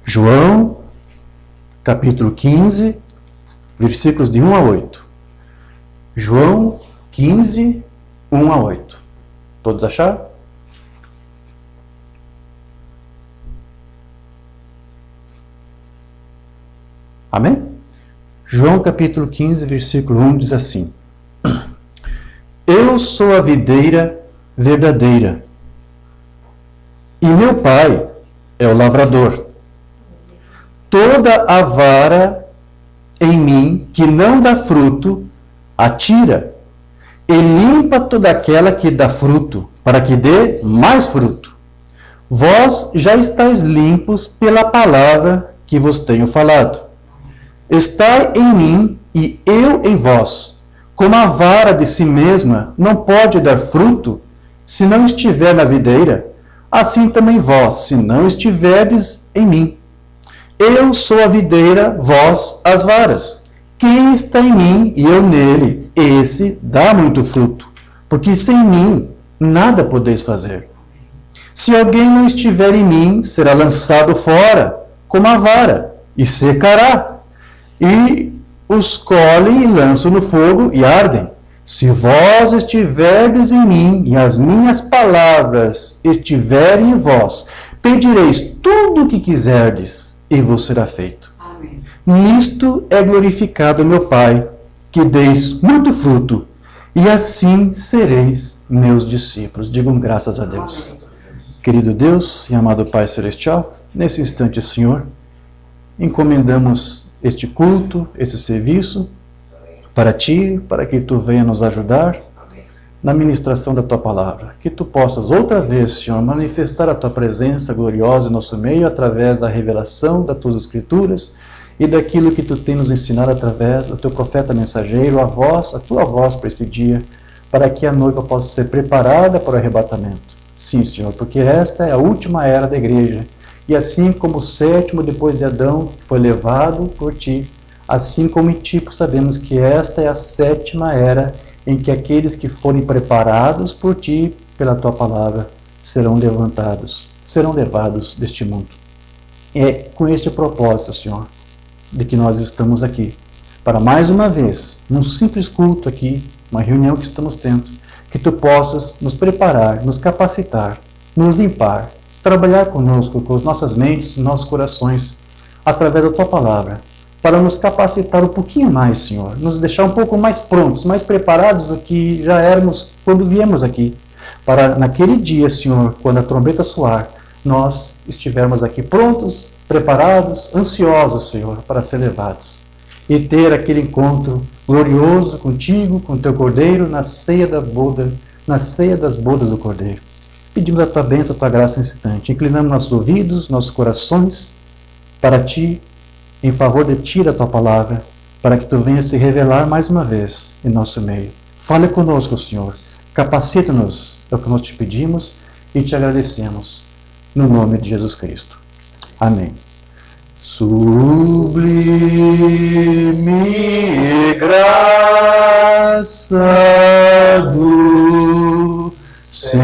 João, capítulo 15, versículos de 1 a 8. João 15, 1 a 8. Todos acharam? Amém? João capítulo 15, versículo 1 diz assim: Eu sou a videira verdadeira, e meu pai é o lavrador. Toda a vara em mim que não dá fruto, atira, e limpa toda aquela que dá fruto, para que dê mais fruto. Vós já estáis limpos pela palavra que vos tenho falado. Estai em mim e eu em vós. Como a vara de si mesma não pode dar fruto, se não estiver na videira, assim também vós, se não estiverdes em mim. Eu sou a videira, vós as varas. Quem está em mim e eu nele, esse dá muito fruto, porque sem mim nada podeis fazer. Se alguém não estiver em mim, será lançado fora, como a vara, e secará. E os colhem e lançam no fogo e ardem. Se vós estiverdes em mim e as minhas palavras estiverem em vós, pedireis tudo o que quiserdes e vos será feito. Amém. Nisto é glorificado meu Pai, que deis muito fruto, e assim sereis meus discípulos. Digam graças a Deus. Amém. Querido Deus e amado Pai Celestial, nesse instante, Senhor, encomendamos este culto, esse serviço, para Ti, para que Tu venha nos ajudar na ministração da Tua Palavra. Que Tu possas outra vez, Senhor, manifestar a Tua presença gloriosa em nosso meio, através da revelação das Tuas Escrituras e daquilo que Tu tem nos ensinado através do Teu profeta mensageiro, a Tua voz para este dia, para que a noiva possa ser preparada para o arrebatamento. Sim, Senhor, porque esta é a última era da igreja. E assim como o sétimo depois de Adão foi levado por Ti, assim como em Ti sabemos que esta é a sétima era em que aqueles que forem preparados por Ti, pela Tua palavra, serão levados deste mundo. É com este propósito, Senhor, de que nós estamos aqui, para mais uma vez, num simples culto aqui, uma reunião que estamos tendo, que Tu possas nos preparar, nos capacitar, nos limpar, trabalhar conosco, com as nossas mentes, nossos corações, através da Tua palavra, para nos capacitar um pouquinho mais, Senhor, nos deixar um pouco mais prontos, mais preparados do que já éramos quando viemos aqui, para naquele dia, Senhor, quando a trombeta soar, nós estivermos aqui prontos, preparados, ansiosos, Senhor, para ser levados e ter aquele encontro glorioso contigo, com Teu Cordeiro, na ceia das bodas do Cordeiro. Pedimos a Tua bênção, a Tua graça nesse instante. Inclinamos nossos ouvidos, nossos corações para Ti, em favor de Ti, da Tua palavra, para que Tu venhas se revelar mais uma vez em nosso meio. Fale conosco, Senhor. Capacita-nos, é o que nós Te pedimos e Te agradecemos. No nome de Jesus Cristo. Amém. Sublime graça do Senhor,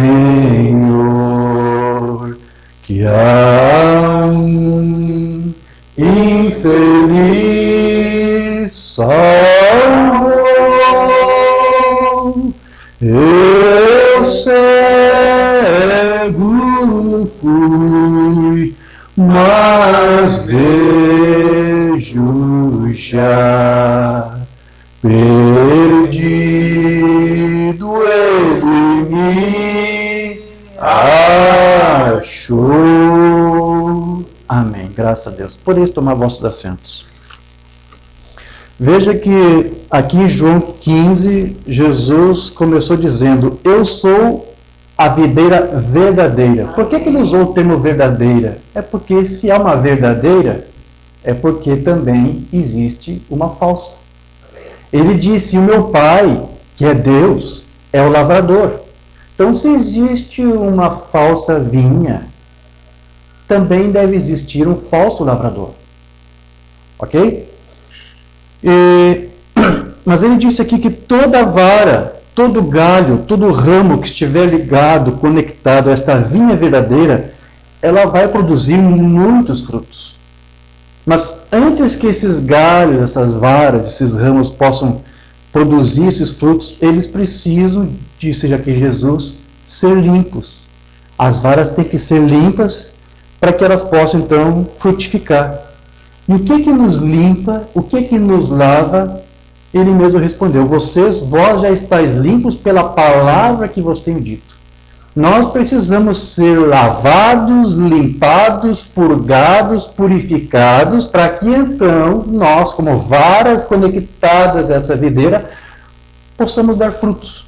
que a um infeliz salvou. Eu cego fui, mas vejo já. Perdido ele me achou. Amém. Graças a Deus. Podeis tomar vossos assentos. Veja que aqui em João 15, Jesus começou dizendo: eu sou a videira verdadeira. Por que ele usou o termo verdadeira? É porque se há uma verdadeira, é porque também existe uma falsa. Ele disse: o meu Pai, que é Deus, é o lavrador. Então, se existe uma falsa vinha, também deve existir um falso lavrador. Ok? Mas ele disse aqui que toda vara, todo galho, todo ramo que estiver ligado, conectado a esta vinha verdadeira, ela vai produzir muitos frutos. Mas antes que esses galhos, essas varas, esses ramos possam produzir esses frutos, eles precisam, disse aqui Jesus, ser limpos. As varas têm que ser limpas para que elas possam então frutificar. E o que nos limpa, o que nos lava? Ele mesmo respondeu: vós já estáis limpos pela palavra que vos tenho dito. Nós precisamos ser lavados, limpados, purgados, purificados, para que então nós, como varas conectadas a essa videira, possamos dar frutos.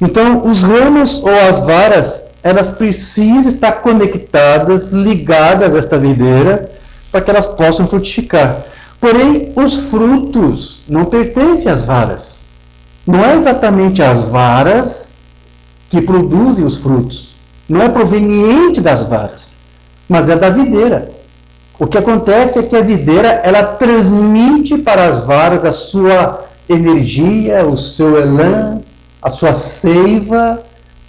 Então, os ramos ou as varas, elas precisam estar conectadas, ligadas a esta videira, para que elas possam frutificar. Porém, os frutos não pertencem às varas. Não é exatamente as varas que produzem os frutos. Não é proveniente das varas, mas é da videira. O que acontece é que a videira, ela transmite para as varas a sua energia, o seu elan, a sua seiva,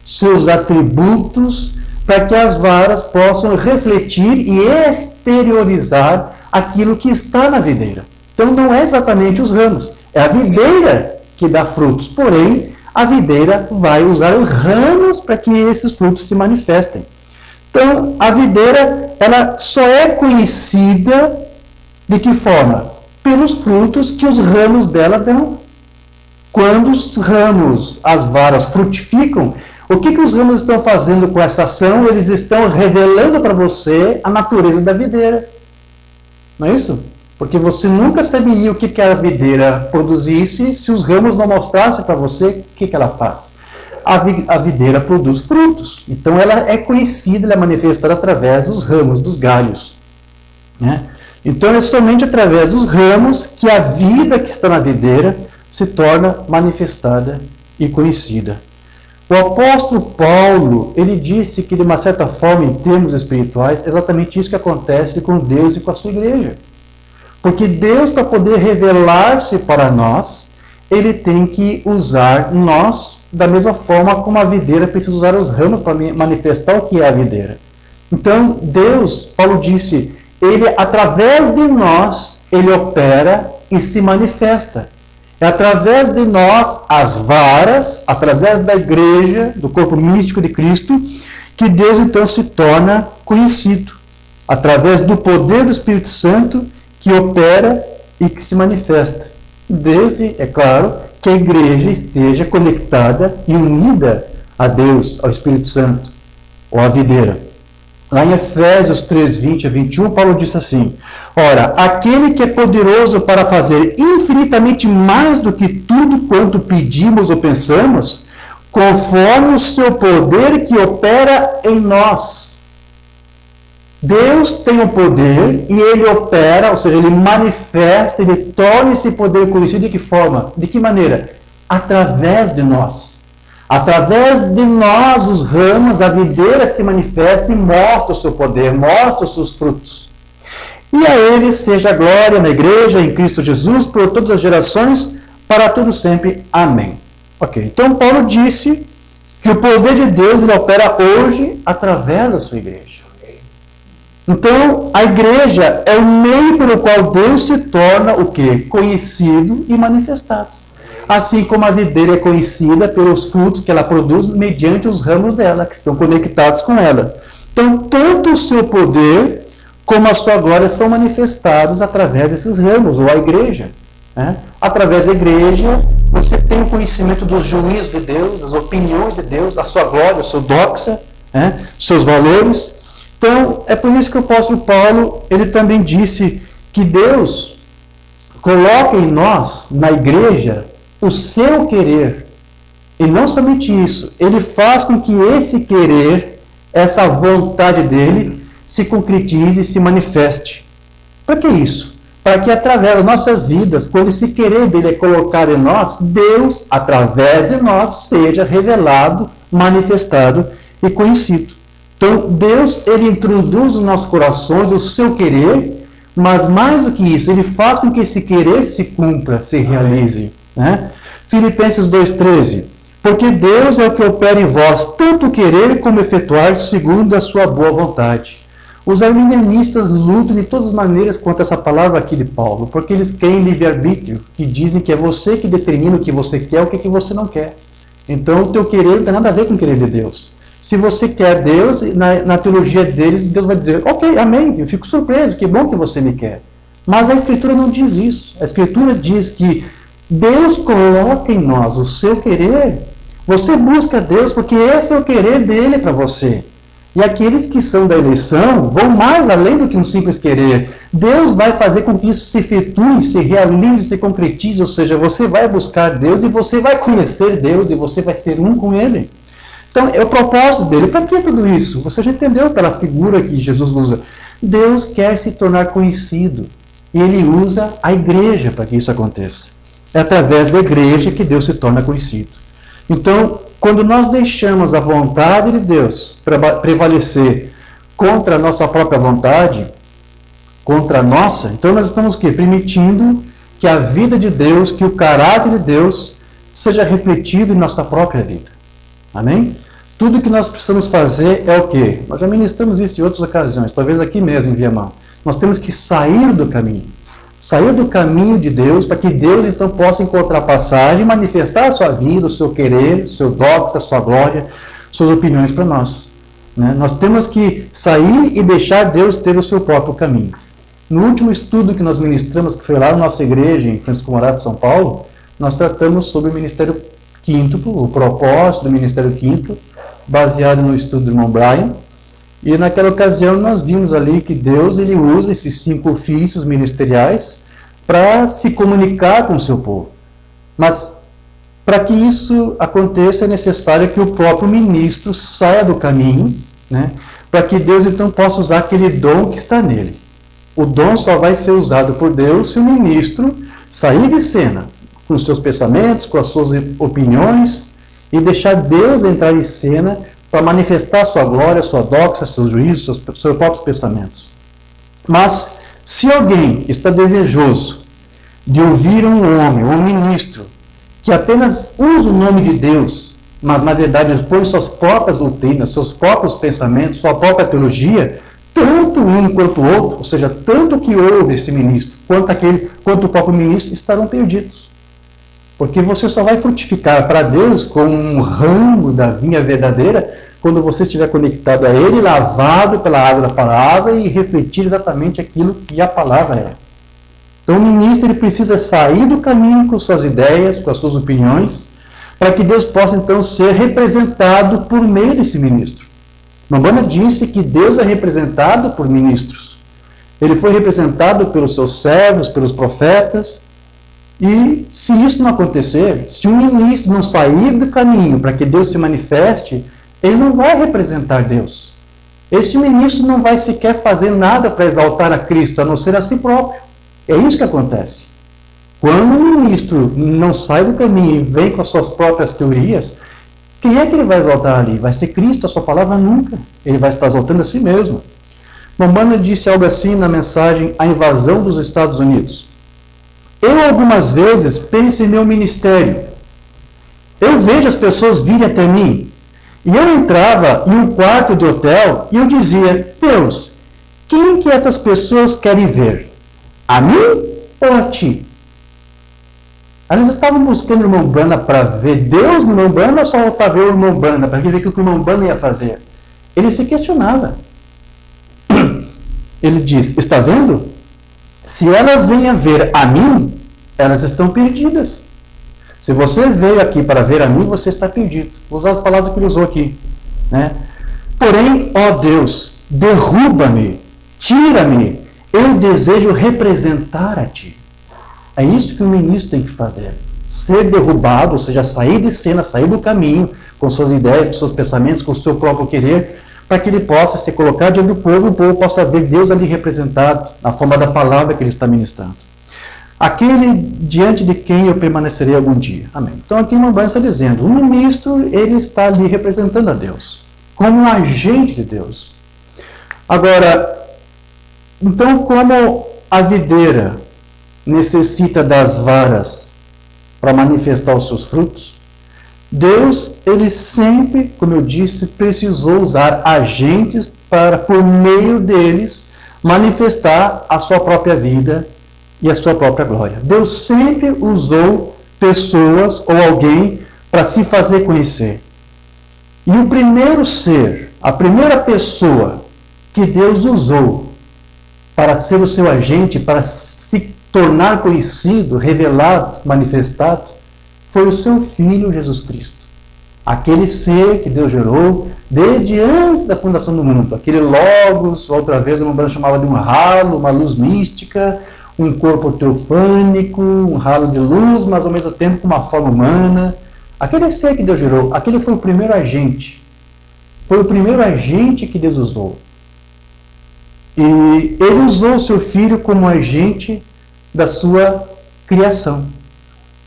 seus atributos, para que as varas possam refletir e exteriorizar aquilo que está na videira. Então não é exatamente os ramos, é a videira que dá frutos, porém a videira vai usar os ramos para que esses frutos se manifestem. Então, a videira, ela só é conhecida de que forma? Pelos frutos que os ramos dela dão. Quando os ramos, as varas frutificam, o que os ramos estão fazendo com essa ação? Eles estão revelando para você a natureza da videira. Não é isso? Porque você nunca saberia o que a videira produzisse se os ramos não mostrassem para você o que ela faz. A videira produz frutos. Então ela é conhecida, ela é manifestada através dos ramos, dos galhos. Né? Então é somente através dos ramos que a vida que está na videira se torna manifestada e conhecida. O apóstolo Paulo, ele disse que de uma certa forma, em termos espirituais, é exatamente isso que acontece com Deus e com a sua igreja. Porque Deus, para poder revelar-se para nós, ele tem que usar nós da mesma forma como a videira precisa usar os ramos para manifestar o que é a videira. Então, Deus, Paulo disse, ele, através de nós, ele opera e se manifesta. É através de nós, as varas, através da igreja, do corpo místico de Cristo, que Deus então se torna conhecido. Através do poder do Espírito Santo, que opera e que se manifesta. Desde, é claro, que a igreja esteja conectada e unida a Deus, ao Espírito Santo, ou à videira. Lá em Efésios 3, 20 a 21, Paulo diz assim: ora, aquele que é poderoso para fazer infinitamente mais do que tudo quanto pedimos ou pensamos, conforme o seu poder que opera em nós. Deus tem o poder e ele opera, ou seja, ele manifesta, ele torna esse poder conhecido de que forma? De que maneira? Através de nós. Através de nós, os ramos, a videira se manifesta e mostra o seu poder, mostra os seus frutos. E a ele seja a glória na igreja, em Cristo Jesus, por todas as gerações, para tudo sempre. Amém. Ok, então Paulo disse que o poder de Deus ele opera hoje através da sua igreja. Então, a igreja é o meio pelo qual Deus se torna o quê? Conhecido e manifestado. Assim como a videira é conhecida pelos frutos que ela produz mediante os ramos dela, que estão conectados com ela. Então, tanto o seu poder como a sua glória são manifestados através desses ramos, ou a igreja. Né? Através da igreja, você tem o conhecimento dos juízos de Deus, das opiniões de Deus, a sua glória, a sua doxa, né? Seus valores. Então, é por isso que o apóstolo Paulo, ele também disse que Deus coloca em nós, na igreja, o seu querer. E não somente isso, ele faz com que esse querer, essa vontade dele, se concretize e se manifeste. Para que isso? Para que através das nossas vidas, quando esse querer dele é colocado em nós, Deus, através de nós, seja revelado, manifestado e conhecido. Então, Deus, ele introduz nos nossos corações o seu querer, mas mais do que isso, ele faz com que esse querer se cumpra, se realize. Né? Filipenses 2,13. Porque Deus é o que opera em vós, tanto querer como efetuar, segundo a sua boa vontade. Os arminianistas lutam de todas as maneiras contra essa palavra aqui de Paulo, porque eles querem livre-arbítrio, que dizem que é você que determina o que você quer, o que você não quer. Então, o teu querer não tem nada a ver com o querer de Deus. Se você quer Deus, na teologia deles, Deus vai dizer, ok, amém, eu fico surpreso, que bom que você me quer. Mas a Escritura não diz isso. A Escritura diz que Deus coloca em nós o seu querer. Você busca Deus porque esse é o querer dele para você. E aqueles que são da eleição vão mais além do que um simples querer. Deus vai fazer com que isso se efetue, se realize, se concretize. Ou seja, você vai buscar Deus e você vai conhecer Deus e você vai ser um com Ele. Então, é o propósito dele. Para que tudo isso? Você já entendeu pela figura que Jesus usa. Deus quer se tornar conhecido. E Ele usa a igreja para que isso aconteça. É através da igreja que Deus se torna conhecido. Então, quando nós deixamos a vontade de Deus prevalecer contra a nossa própria vontade, contra a nossa, então nós estamos o quê? Permitindo que a vida de Deus, que o caráter de Deus seja refletido em nossa própria vida. Amém? Tudo que nós precisamos fazer é o quê? Nós já ministramos isso em outras ocasiões, talvez aqui mesmo em Viamão. Nós temos que sair do caminho. Sair do caminho de Deus, para que Deus então possa encontrar passagem, manifestar a sua vida, o seu querer, o seu doxa, a sua glória, suas opiniões para nós. Né? Nós temos que sair e deixar Deus ter o seu próprio caminho. No último estudo que nós ministramos, que foi lá na nossa igreja, em Francisco Morato, São Paulo, nós tratamos sobre o Ministério Quíntuplo, o propósito do Ministério Quíntuplo, baseado no estudo do irmão Brian. E naquela ocasião nós vimos ali que Deus ele usa esses 5 ofícios ministeriais para se comunicar com o seu povo. Mas para que isso aconteça é necessário que o próprio ministro saia do caminho, né, para que Deus então possa usar aquele dom que está nele. O dom só vai ser usado por Deus se o ministro sair de cena com os seus pensamentos, com as suas opiniões e deixar Deus entrar em cena para manifestar sua glória, sua doxa, seus juízos, seus próprios pensamentos. Mas, se alguém está desejoso de ouvir um homem, um ministro, que apenas usa o nome de Deus, mas na verdade expõe suas próprias doutrinas, seus próprios pensamentos, sua própria teologia, tanto um quanto o outro, ou seja, tanto que ouve esse ministro, quanto o próprio ministro, estarão perdidos. Porque você só vai frutificar para Deus como um ramo da vinha verdadeira quando você estiver conectado a Ele, lavado pela água da palavra e refletir exatamente aquilo que a palavra é. Então o ministro ele precisa sair do caminho com suas ideias, com as suas opiniões, para que Deus possa então ser representado por meio desse ministro. Mambana disse que Deus é representado por ministros. Ele foi representado pelos seus servos, pelos profetas. E se isso não acontecer, se um ministro não sair do caminho para que Deus se manifeste, ele não vai representar Deus. Este ministro não vai sequer fazer nada para exaltar a Cristo, a não ser a si próprio. É isso que acontece. Quando um ministro não sai do caminho e vem com as suas próprias teorias, quem é que ele vai exaltar ali? Vai ser Cristo, a sua palavra nunca. Ele vai estar exaltando a si mesmo. Mambana disse algo assim na mensagem A Invasão dos Estados Unidos. Eu, algumas vezes, penso em meu ministério. Eu vejo as pessoas virem até mim. E eu entrava em um quarto de hotel e eu dizia, Deus, quem que essas pessoas querem ver? A mim ou a ti? Elas estavam buscando o irmão Brana para ver Deus no irmão Brana ou só para ver o irmão Brana, para ver o que o irmão Brana ia fazer? Ele se questionava. Ele diz, está vendo? Se elas vêm a ver a mim, elas estão perdidas. Se você veio aqui para ver a mim, você está perdido. Vou usar as palavras que ele usou aqui. Né? Porém, ó Deus, derruba-me, tira-me, eu desejo representar a ti. É isso que o ministro tem que fazer. Ser derrubado, ou seja, sair de cena, sair do caminho, com suas ideias, com seus pensamentos, com o seu próprio querer, para que ele possa se colocar diante do povo e o povo possa ver Deus ali representado, na forma da palavra que ele está ministrando. Aquele diante de quem eu permanecerei algum dia. Amém. Então aqui o irmão Brana está dizendo, o ministro ele está ali representando a Deus, como um agente de Deus. Agora, então como a videira necessita das varas para manifestar os seus frutos, Deus, ele sempre, como eu disse, precisou usar agentes para, por meio deles, manifestar a sua própria vida e a sua própria glória. Deus sempre usou pessoas ou alguém para se fazer conhecer. E o primeiro ser, a primeira pessoa que Deus usou para ser o seu agente, para se tornar conhecido, revelado, manifestado, foi o seu Filho Jesus Cristo. Aquele ser que Deus gerou desde antes da fundação do mundo. Aquele Logos, outra vez uma banda chamava de um halo, uma luz mística, um corpo teofânico, um halo de luz, mas ao mesmo tempo com uma forma humana. Aquele ser que Deus gerou, aquele foi o primeiro agente. Foi o primeiro agente que Deus usou. E ele usou o seu Filho como agente da sua criação.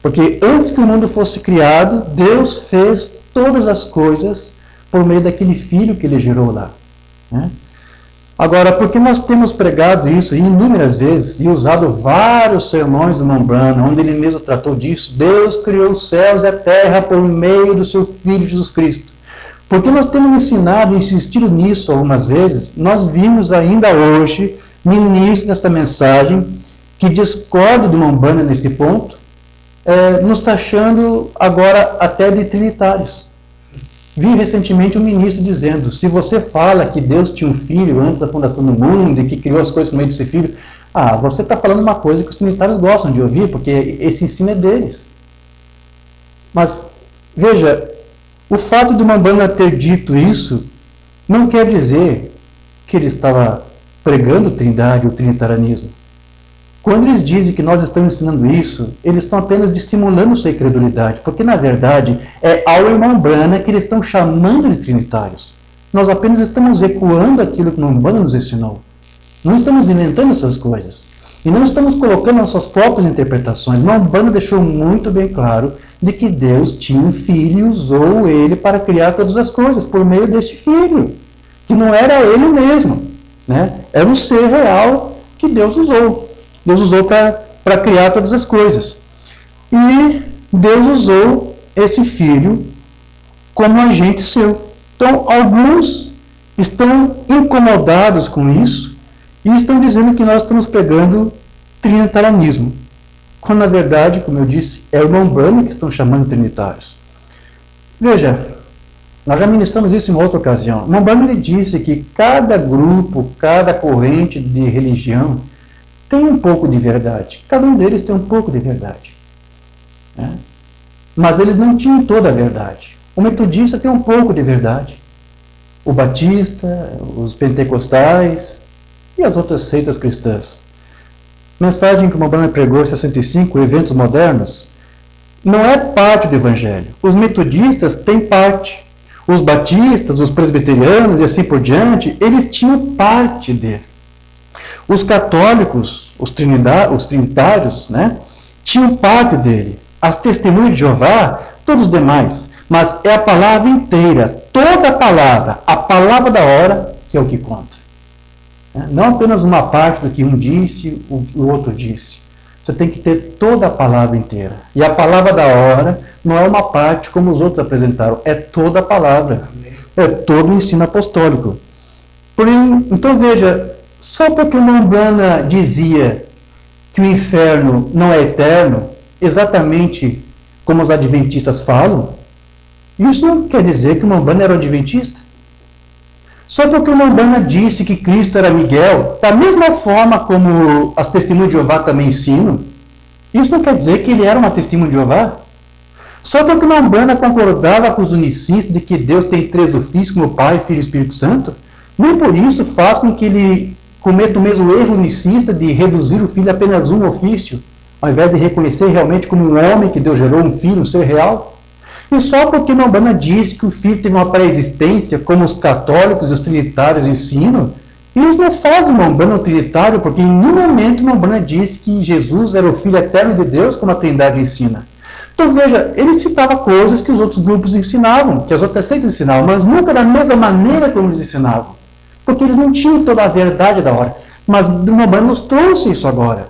Porque antes que o mundo fosse criado, Deus fez todas as coisas por meio daquele Filho que ele gerou lá. Né? Agora, porque nós temos pregado isso inúmeras vezes e usado vários sermões do Mombrana, onde ele mesmo tratou disso, Deus criou os céus e a terra por meio do seu Filho Jesus Cristo. Porque nós temos ensinado, insistido nisso algumas vezes, nós vimos ainda hoje, no início dessa mensagem, que discorda do Mombrana nesse ponto, nos taxando agora até de trinitários. Vi recentemente um ministro dizendo, se você fala que Deus tinha um filho antes da fundação do mundo e que criou as coisas por meio desse filho, você está falando uma coisa que os trinitários gostam de ouvir, porque esse ensino é deles. Mas, veja, o fato de Mombrana ter dito isso não quer dizer que ele estava pregando trindade ou trinitarianismo. Quando eles dizem que nós estamos ensinando isso, eles estão apenas dissimulando sua incredulidade, porque na verdade é ao Mombrana que eles estão chamando de trinitários. Nós apenas estamos ecoando aquilo que Mombrana nos ensinou. Não estamos inventando essas coisas. E não estamos colocando nossas próprias interpretações. Mombrana deixou muito bem claro de que Deus tinha um filho e usou ele para criar todas as coisas, por meio deste filho, que não era ele mesmo, né? Era um ser real que Deus usou. Deus usou para criar todas as coisas. E Deus usou esse filho como agente seu. Então, alguns estão incomodados com isso e estão dizendo que nós estamos pregando trinitarianismo. Quando, na verdade, como eu disse, é o Mombrana que estão chamando de trinitários. Veja, nós já ministramos isso em outra ocasião. Mombrana disse que cada grupo, cada corrente de religião tem um pouco de verdade. Cada um deles tem um pouco de verdade. Né? Mas eles não tinham toda a verdade. O metodista tem um pouco de verdade. O batista, os pentecostais e as outras seitas cristãs. Mensagem que o Mombrana pregou em 65, Eventos Modernos, não é parte do Evangelho. Os metodistas têm parte. Os batistas, os presbiterianos e assim por diante, eles tinham parte dele. Os católicos, os trinitários, né, tinham parte dele. As testemunhas de Jeová, todos os demais. Mas é a palavra inteira, toda a palavra da hora, que é o que conta. Não apenas uma parte do que um disse, o outro disse. Você tem que ter toda a palavra inteira. E a palavra da hora não é uma parte como os outros apresentaram, é toda a palavra. É todo o ensino apostólico. Porém, então veja, só porque o Mombrana dizia que o inferno não é eterno, exatamente como os adventistas falam, isso não quer dizer que o Mombrana era um adventista. Só porque o Mombrana disse que Cristo era Miguel, da mesma forma como as testemunhas de Jeová também ensinam, isso não quer dizer que ele era uma testemunha de Jeová. Só porque o Mombrana concordava com os unicistas de que Deus tem três ofícios, como Pai, Filho e Espírito Santo, nem por isso faz com que ele cometa o mesmo erro unicista de reduzir o filho a apenas um ofício, ao invés de reconhecer realmente como um homem que Deus gerou, um filho, um ser real. E só porque Mombrana disse que o filho teve uma pré-existência, como os católicos e os trinitários ensinam, isso não faz do Mombrana um trinitário, porque em nenhum momento Mombrana disse que Jesus era o Filho eterno de Deus, como a Trindade ensina. Então veja, ele citava coisas que os outros grupos ensinavam, que as outras seitas ensinavam, mas nunca da mesma maneira como eles ensinavam. Porque eles não tinham toda a verdade da hora. Mas Mombrana nos trouxe isso agora.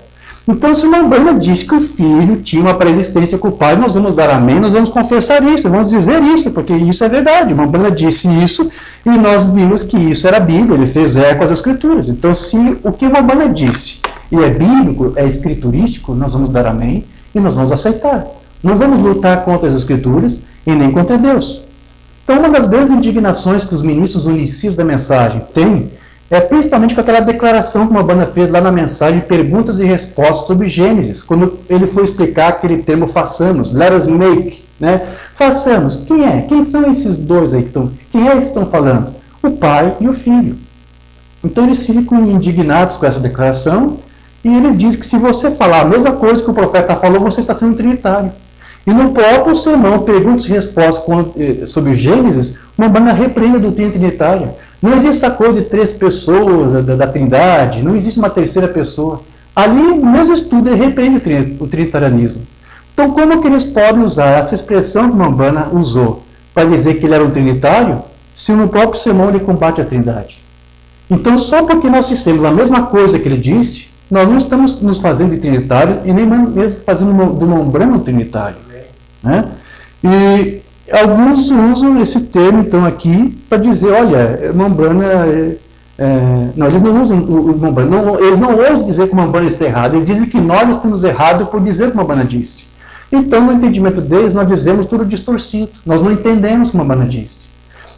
Então, se uma Umbanda disse que o filho tinha uma pré-existência com o pai, nós vamos dar amém, nós vamos confessar isso, vamos dizer isso, porque isso é verdade. Uma Umbanda disse isso e nós vimos que isso era Bíblia, ele fez eco às Escrituras. Então, se o que uma Umbanda disse e é bíblico, é escriturístico, nós vamos dar amém e nós vamos aceitar. Não vamos lutar contra as Escrituras e nem contra Deus. Então, uma das grandes indignações que os ministros unicis da mensagem têm é principalmente com aquela declaração que uma Umbanda fez lá na mensagem, perguntas e respostas sobre Gênesis, quando ele foi explicar aquele termo façamos, let us make, né? Façamos, quem é? Quem são esses dois aí que estão? Quem é esses que estão falando? O pai e o filho. Então eles ficam indignados com essa declaração e eles dizem que se você falar a mesma coisa que o profeta falou, você está sendo trinitário. E no próprio sermão, perguntas e respostas sobre Gênesis, uma Umbanda repreende a doutrina trinitária. Não existe a coisa de 3 pessoas da Trindade, não existe uma terceira pessoa. Ali, no mesmo estudo, ele repreende o trinitarianismo. Então, como que eles podem usar essa expressão que uma Umbanda usou para dizer que ele era um trinitário, se no próprio sermão ele combate a Trindade? Então, só porque nós dissemos a mesma coisa que ele disse, nós não estamos nos fazendo de trinitário e nem mesmo fazendo de uma Umbanda um trinitário. Né? E alguns usam esse termo, então, aqui, para dizer, olha, uma Umbanda... não, eles não usam uma Umbanda, eles não ousam dizer que uma Umbanda está errada, eles dizem que nós estamos errados por dizer que uma Umbanda disse. Então, no entendimento deles, nós dizemos tudo distorcido, nós não entendemos o que uma Umbanda disse.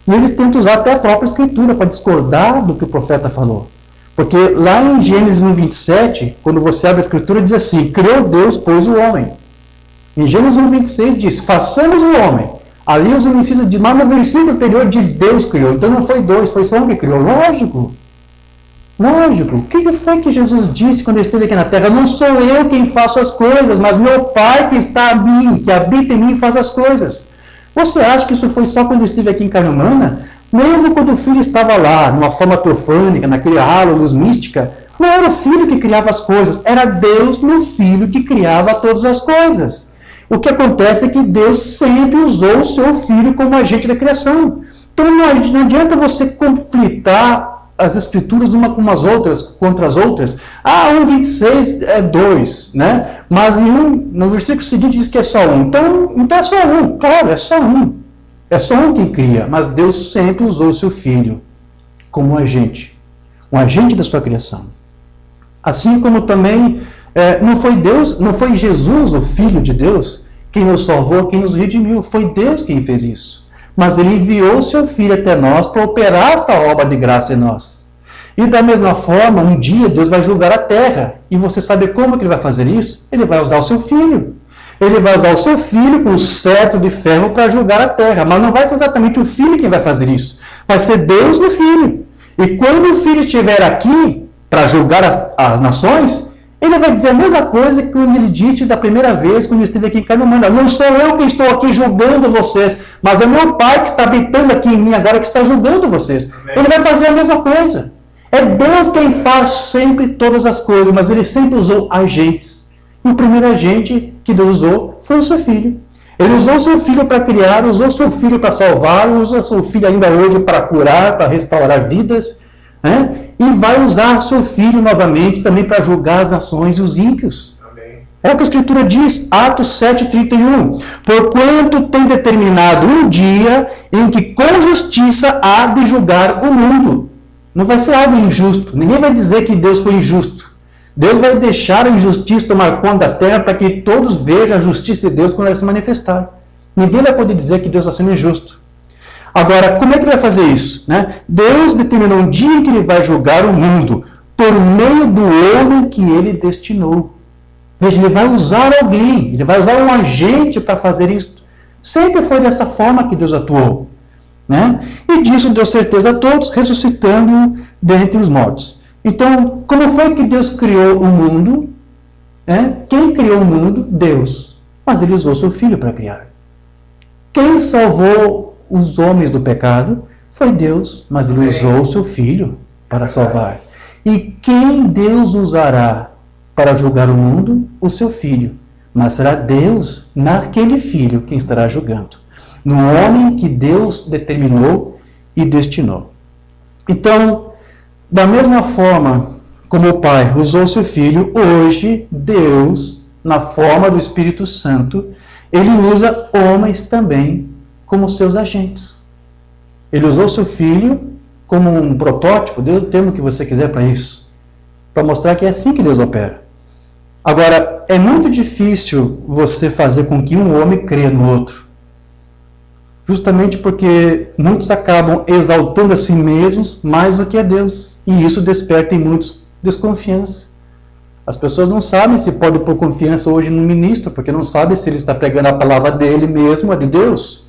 E eles tentam usar até a própria Escritura para discordar do que o profeta falou. Porque lá em Gênesis 1:27, quando você abre a Escritura, diz assim, criou Deus, pois o homem. Em Gênesis 1:26 diz, façamos o homem. Ali os unicistas dizem, mas no versículo anterior diz Deus criou. Então não foi 2, foi só um que criou. Lógico. Lógico. O que foi que Jesus disse quando ele esteve aqui na terra? Não sou eu quem faço as coisas, mas meu Pai que está em mim, que habita em mim, faz as coisas. Você acha que isso foi só quando ele esteve aqui em carne humana? Mesmo quando o Filho estava lá, numa forma teofânica, naquele halo, luz mística, não era o Filho que criava as coisas, era Deus no Filho que criava todas as coisas. O que acontece é que Deus sempre usou o seu Filho como agente da criação. Então não adianta você conflitar as Escrituras uma com as outras, contra as outras. 1:26 é 2, né? Mas no versículo seguinte diz que é só 1. Então é só 1, claro, é só 1. É só um quem cria, mas Deus sempre usou o seu Filho como um agente da sua criação. Assim como também não foi Jesus, o Filho de Deus, quem nos salvou, quem nos redimiu. Foi Deus quem fez isso. Mas Ele enviou o seu Filho até nós para operar essa obra de graça em nós. E da mesma forma, um dia Deus vai julgar a terra. E você sabe como que Ele vai fazer isso? Ele vai usar o seu Filho. Ele vai usar o seu Filho com um cetro de ferro para julgar a terra. Mas não vai ser exatamente o Filho quem vai fazer isso. Vai ser Deus no Filho. E quando o Filho estiver aqui para julgar as nações, ele vai dizer a mesma coisa que ele disse da primeira vez quando ele esteve aqui em carne humana. Não sou eu que estou aqui julgando vocês, mas é meu Pai que está habitando aqui em mim agora que está julgando vocês. Amém. Ele vai fazer a mesma coisa. É Deus quem faz sempre todas as coisas, mas Ele sempre usou agentes. E o primeiro agente que Deus usou foi o seu Filho. Ele usou o seu Filho para criar, usou o seu Filho para salvar, usa o seu Filho ainda hoje para curar, para restaurar vidas, né? E vai usar o seu Filho novamente também para julgar as nações e os ímpios. Amém. É o que a Escritura diz, Atos 7:31. Porquanto tem determinado um dia em que com justiça há de julgar o mundo. Não vai ser algo injusto. Ninguém vai dizer que Deus foi injusto. Deus vai deixar a injustiça tomar conta da terra para que todos vejam a justiça de Deus quando ela se manifestar. Ninguém vai poder dizer que Deus está sendo injusto. Agora, como é que ele vai fazer isso? Né? Deus determinou um dia em que Ele vai julgar o mundo por meio do homem que Ele destinou. Veja, Ele vai usar alguém, Ele vai usar um agente para fazer isso. Sempre foi dessa forma que Deus atuou. Né? E disso deu certeza a todos, ressuscitando dentre os mortos. Então, como foi que Deus criou o mundo? Quem criou o mundo? Deus. Mas Ele usou seu Filho para criar. Quem salvou os homens do pecado foi Deus, mas Ele usou o seu Filho para salvar. E quem Deus usará para julgar o mundo? O seu Filho. Mas será Deus, naquele Filho, quem estará julgando. No homem que Deus determinou e destinou. Então, da mesma forma como o Pai usou seu Filho, hoje Deus, na forma do Espírito Santo, ele usa homens também como seus agentes. Ele usou seu Filho como um protótipo, dê o termo que você quiser para isso, para mostrar que é assim que Deus opera. Agora, é muito difícil você fazer com que um homem creia no outro. Justamente porque muitos acabam exaltando a si mesmos mais do que a Deus. E isso desperta em muitos desconfiança. As pessoas não sabem se pode pôr confiança hoje no ministro, porque não sabem se ele está pregando a palavra dele mesmo, a de Deus.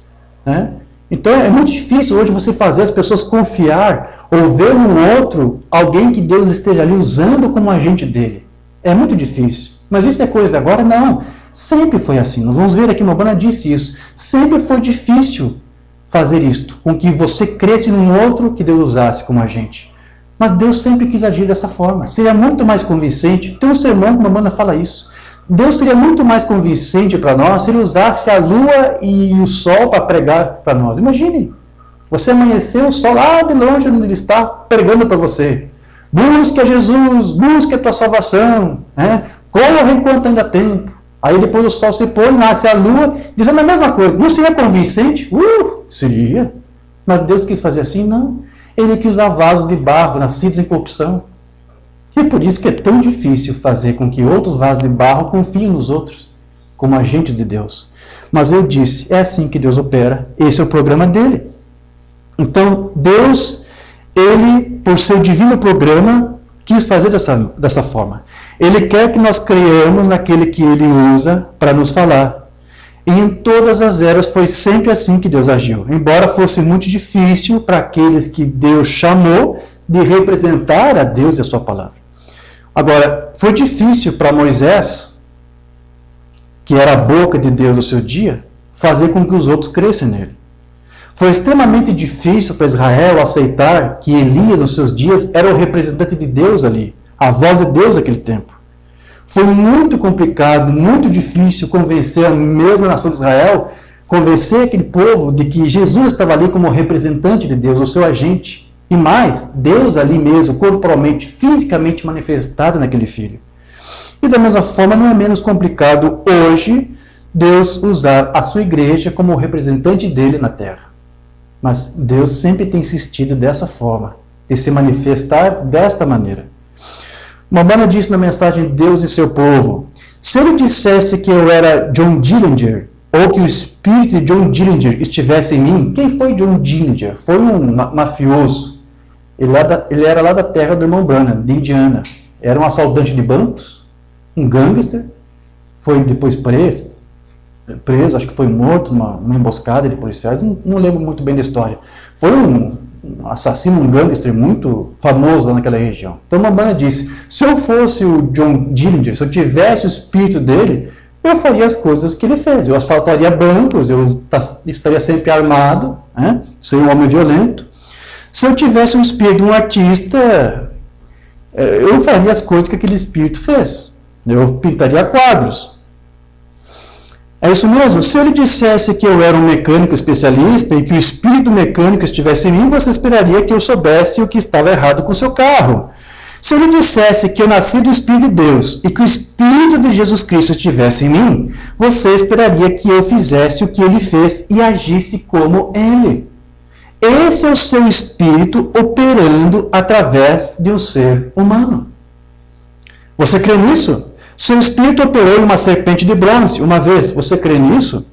Né? Então é muito difícil hoje você fazer as pessoas confiar ou ver no outro alguém que Deus esteja ali usando como agente dele. É muito difícil. Mas isso é coisa de agora? Não. Sempre foi assim. Nós vamos ver aqui, Mobana disse isso. Sempre foi difícil fazer isto, com que você cresce num outro que Deus usasse como agente. Mas Deus sempre quis agir dessa forma. Seria muito mais convincente. Tem um sermão que Mobana fala isso. Deus seria muito mais convincente para nós se ele usasse a lua e o sol para pregar para nós. Imagine, você amanhecer o sol lá de longe onde ele está pregando para você. Busque a Jesus, busque a tua salvação, né? Corra enquanto ainda há tempo. Aí depois o sol se põe, nasce a lua, dizendo a mesma coisa. Não seria convincente? Seria. Mas Deus quis fazer assim? Não. Ele quis usar vasos de barro, nascidos em corrupção. E é por isso que é tão difícil fazer com que outros vasos de barro confiem nos outros, como agentes de Deus. Mas eu disse, é assim que Deus opera. Esse é o programa dele. Então, Deus, ele, por seu divino programa, quis fazer dessa forma. Ele quer que nós creiamos naquele que ele usa para nos falar. E em todas as eras foi sempre assim que Deus agiu. Embora fosse muito difícil para aqueles que Deus chamou de representar a Deus e a sua palavra. Agora, foi difícil para Moisés, que era a boca de Deus no seu dia, fazer com que os outros crescem nele. Foi extremamente difícil para Israel aceitar que Elias, nos seus dias, era o representante de Deus ali, a voz de Deus naquele tempo. Foi muito complicado, muito difícil convencer a mesma nação de Israel, convencer aquele povo de que Jesus estava ali como representante de Deus, o seu agente. E mais, Deus ali mesmo, corporalmente, fisicamente manifestado naquele filho. E da mesma forma, não é menos complicado hoje Deus usar a sua igreja como representante dele na terra. Mas Deus sempre tem insistido dessa forma, de se manifestar desta maneira. Mobana disse na mensagem Deus e seu povo, se ele dissesse que eu era John Dillinger, ou que o espírito de John Dillinger estivesse em mim, quem foi John Dillinger? Foi um mafioso. Ele era lá da terra do irmão Branham, de Indiana. Era um assaltante de bancos, um gangster, foi depois preso, acho que foi morto numa emboscada de policiais, não lembro muito bem da história. Foi um assassino, um gangster muito famoso lá naquela região. Então Mobana disse, se eu fosse o John Dillinger, se eu tivesse o espírito dele, eu faria as coisas que ele fez. Eu assaltaria bancos, eu estaria sempre armado, né? Seria um homem violento. Se eu tivesse um espírito de um artista, eu faria as coisas que aquele espírito fez. Eu pintaria quadros. É isso mesmo? Se ele dissesse que eu era um mecânico especialista e que o espírito mecânico estivesse em mim, você esperaria que eu soubesse o que estava errado com o seu carro. Se ele dissesse que eu nasci do Espírito de Deus e que o Espírito de Jesus Cristo estivesse em mim, você esperaria que eu fizesse o que ele fez e agisse como ele. Esse é o seu espírito operando através de um ser humano. Você crê nisso? Seu espírito operou em uma serpente de bronze uma vez. Você crê nisso?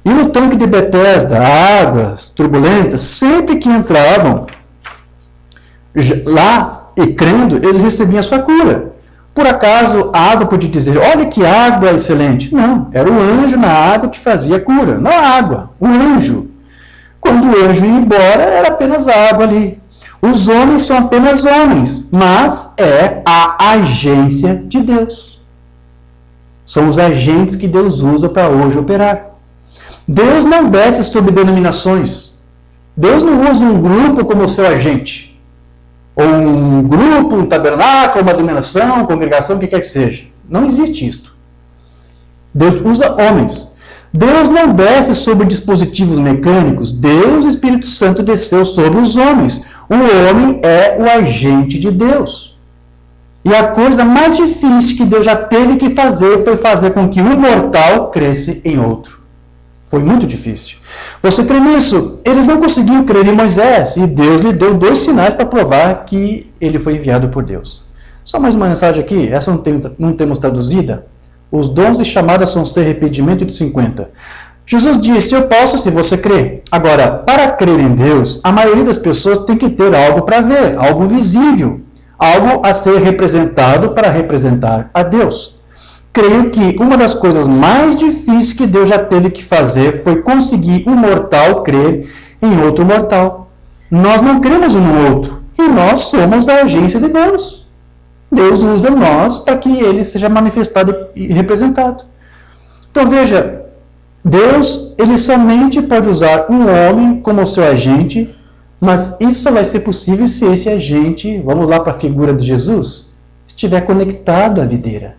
E no tanque de Betesda, águas turbulentas, sempre que entravam lá e crendo, eles recebiam a sua cura. Por acaso a água podia dizer, olha que água excelente? Não, era o anjo na água que fazia a cura, não a água, o anjo. Quando o anjo ia embora, era apenas água ali. Os homens são apenas homens, mas é a agência de Deus. São os agentes que Deus usa para hoje operar. Deus não desce sobre denominações. Deus não usa um grupo como seu agente. Ou um grupo, um tabernáculo, uma denominação, congregação, o que quer que seja. Não existe isto. Deus usa homens. Deus não desce sobre dispositivos mecânicos. Deus, o Espírito Santo, desceu sobre os homens. O homem é o agente de Deus. E a coisa mais difícil que Deus já teve que fazer foi fazer com que um mortal cresce em outro. Foi muito difícil. Você crê nisso? Eles não conseguiam crer em Moisés e Deus lhe deu 2 sinais para provar que ele foi enviado por Deus. Só mais uma mensagem aqui, essa não temos traduzida. Os dons e chamadas são sem arrependimento de 50. Jesus disse, eu posso se você crer. Agora, para crer em Deus, a maioria das pessoas tem que ter algo para ver, algo visível, algo a ser representado para representar a Deus. Creio que uma das coisas mais difíceis que Deus já teve que fazer foi conseguir um mortal crer em outro mortal. Nós não cremos um no outro, e nós somos a agência de Deus. Deus usa nós para que ele seja manifestado e representado. Então veja, Deus, ele somente pode usar um homem como seu agente, mas isso só vai ser possível se esse agente, vamos lá para a figura de Jesus, estiver conectado à videira,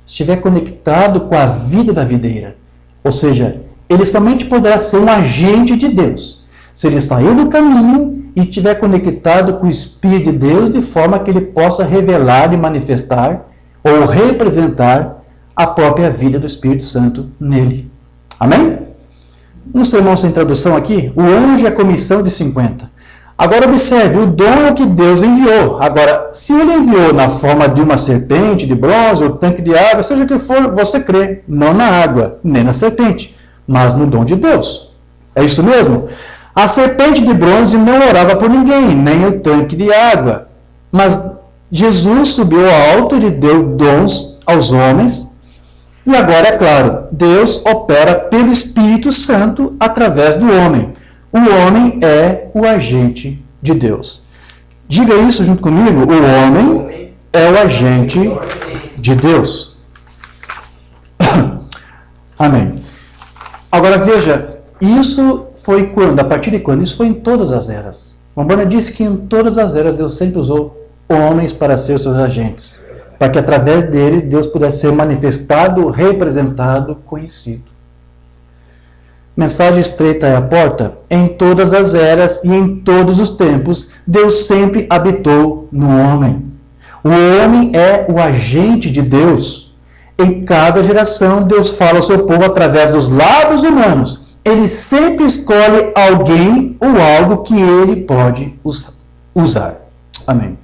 estiver conectado com a vida da videira. Ou seja, ele somente poderá ser um agente de Deus se ele sair do caminho e estiver conectado com o Espírito de Deus de forma que ele possa revelar e manifestar ou representar a própria vida do Espírito Santo nele. Amém? Um sermão sem tradução aqui, o anjo é a comissão de 50. Agora observe, o dom é o que Deus enviou. Agora, se ele enviou na forma de uma serpente de bronze ou tanque de água, seja o que for, você crê, não na água, nem na serpente, mas no dom de Deus. É isso mesmo? A serpente de bronze não orava por ninguém, nem o tanque de água. Mas Jesus subiu ao alto e lhe deu dons aos homens. E agora, é claro, Deus opera pelo Espírito Santo através do homem. O homem é o agente de Deus. Diga isso junto comigo. O homem é o agente de Deus. Amém. Agora veja, isso foi quando? A partir de quando? Isso foi em todas as eras. Umbanda disse que em todas as eras Deus sempre usou homens para ser os seus agentes, para que através deles Deus pudesse ser manifestado, representado, conhecido. Mensagem estreita é a porta. Em todas as eras e em todos os tempos, Deus sempre habitou no homem. O homem é o agente de Deus. Em cada geração, Deus fala ao seu povo através dos lábios humanos. Ele sempre escolhe alguém ou algo que ele pode usar. Amém.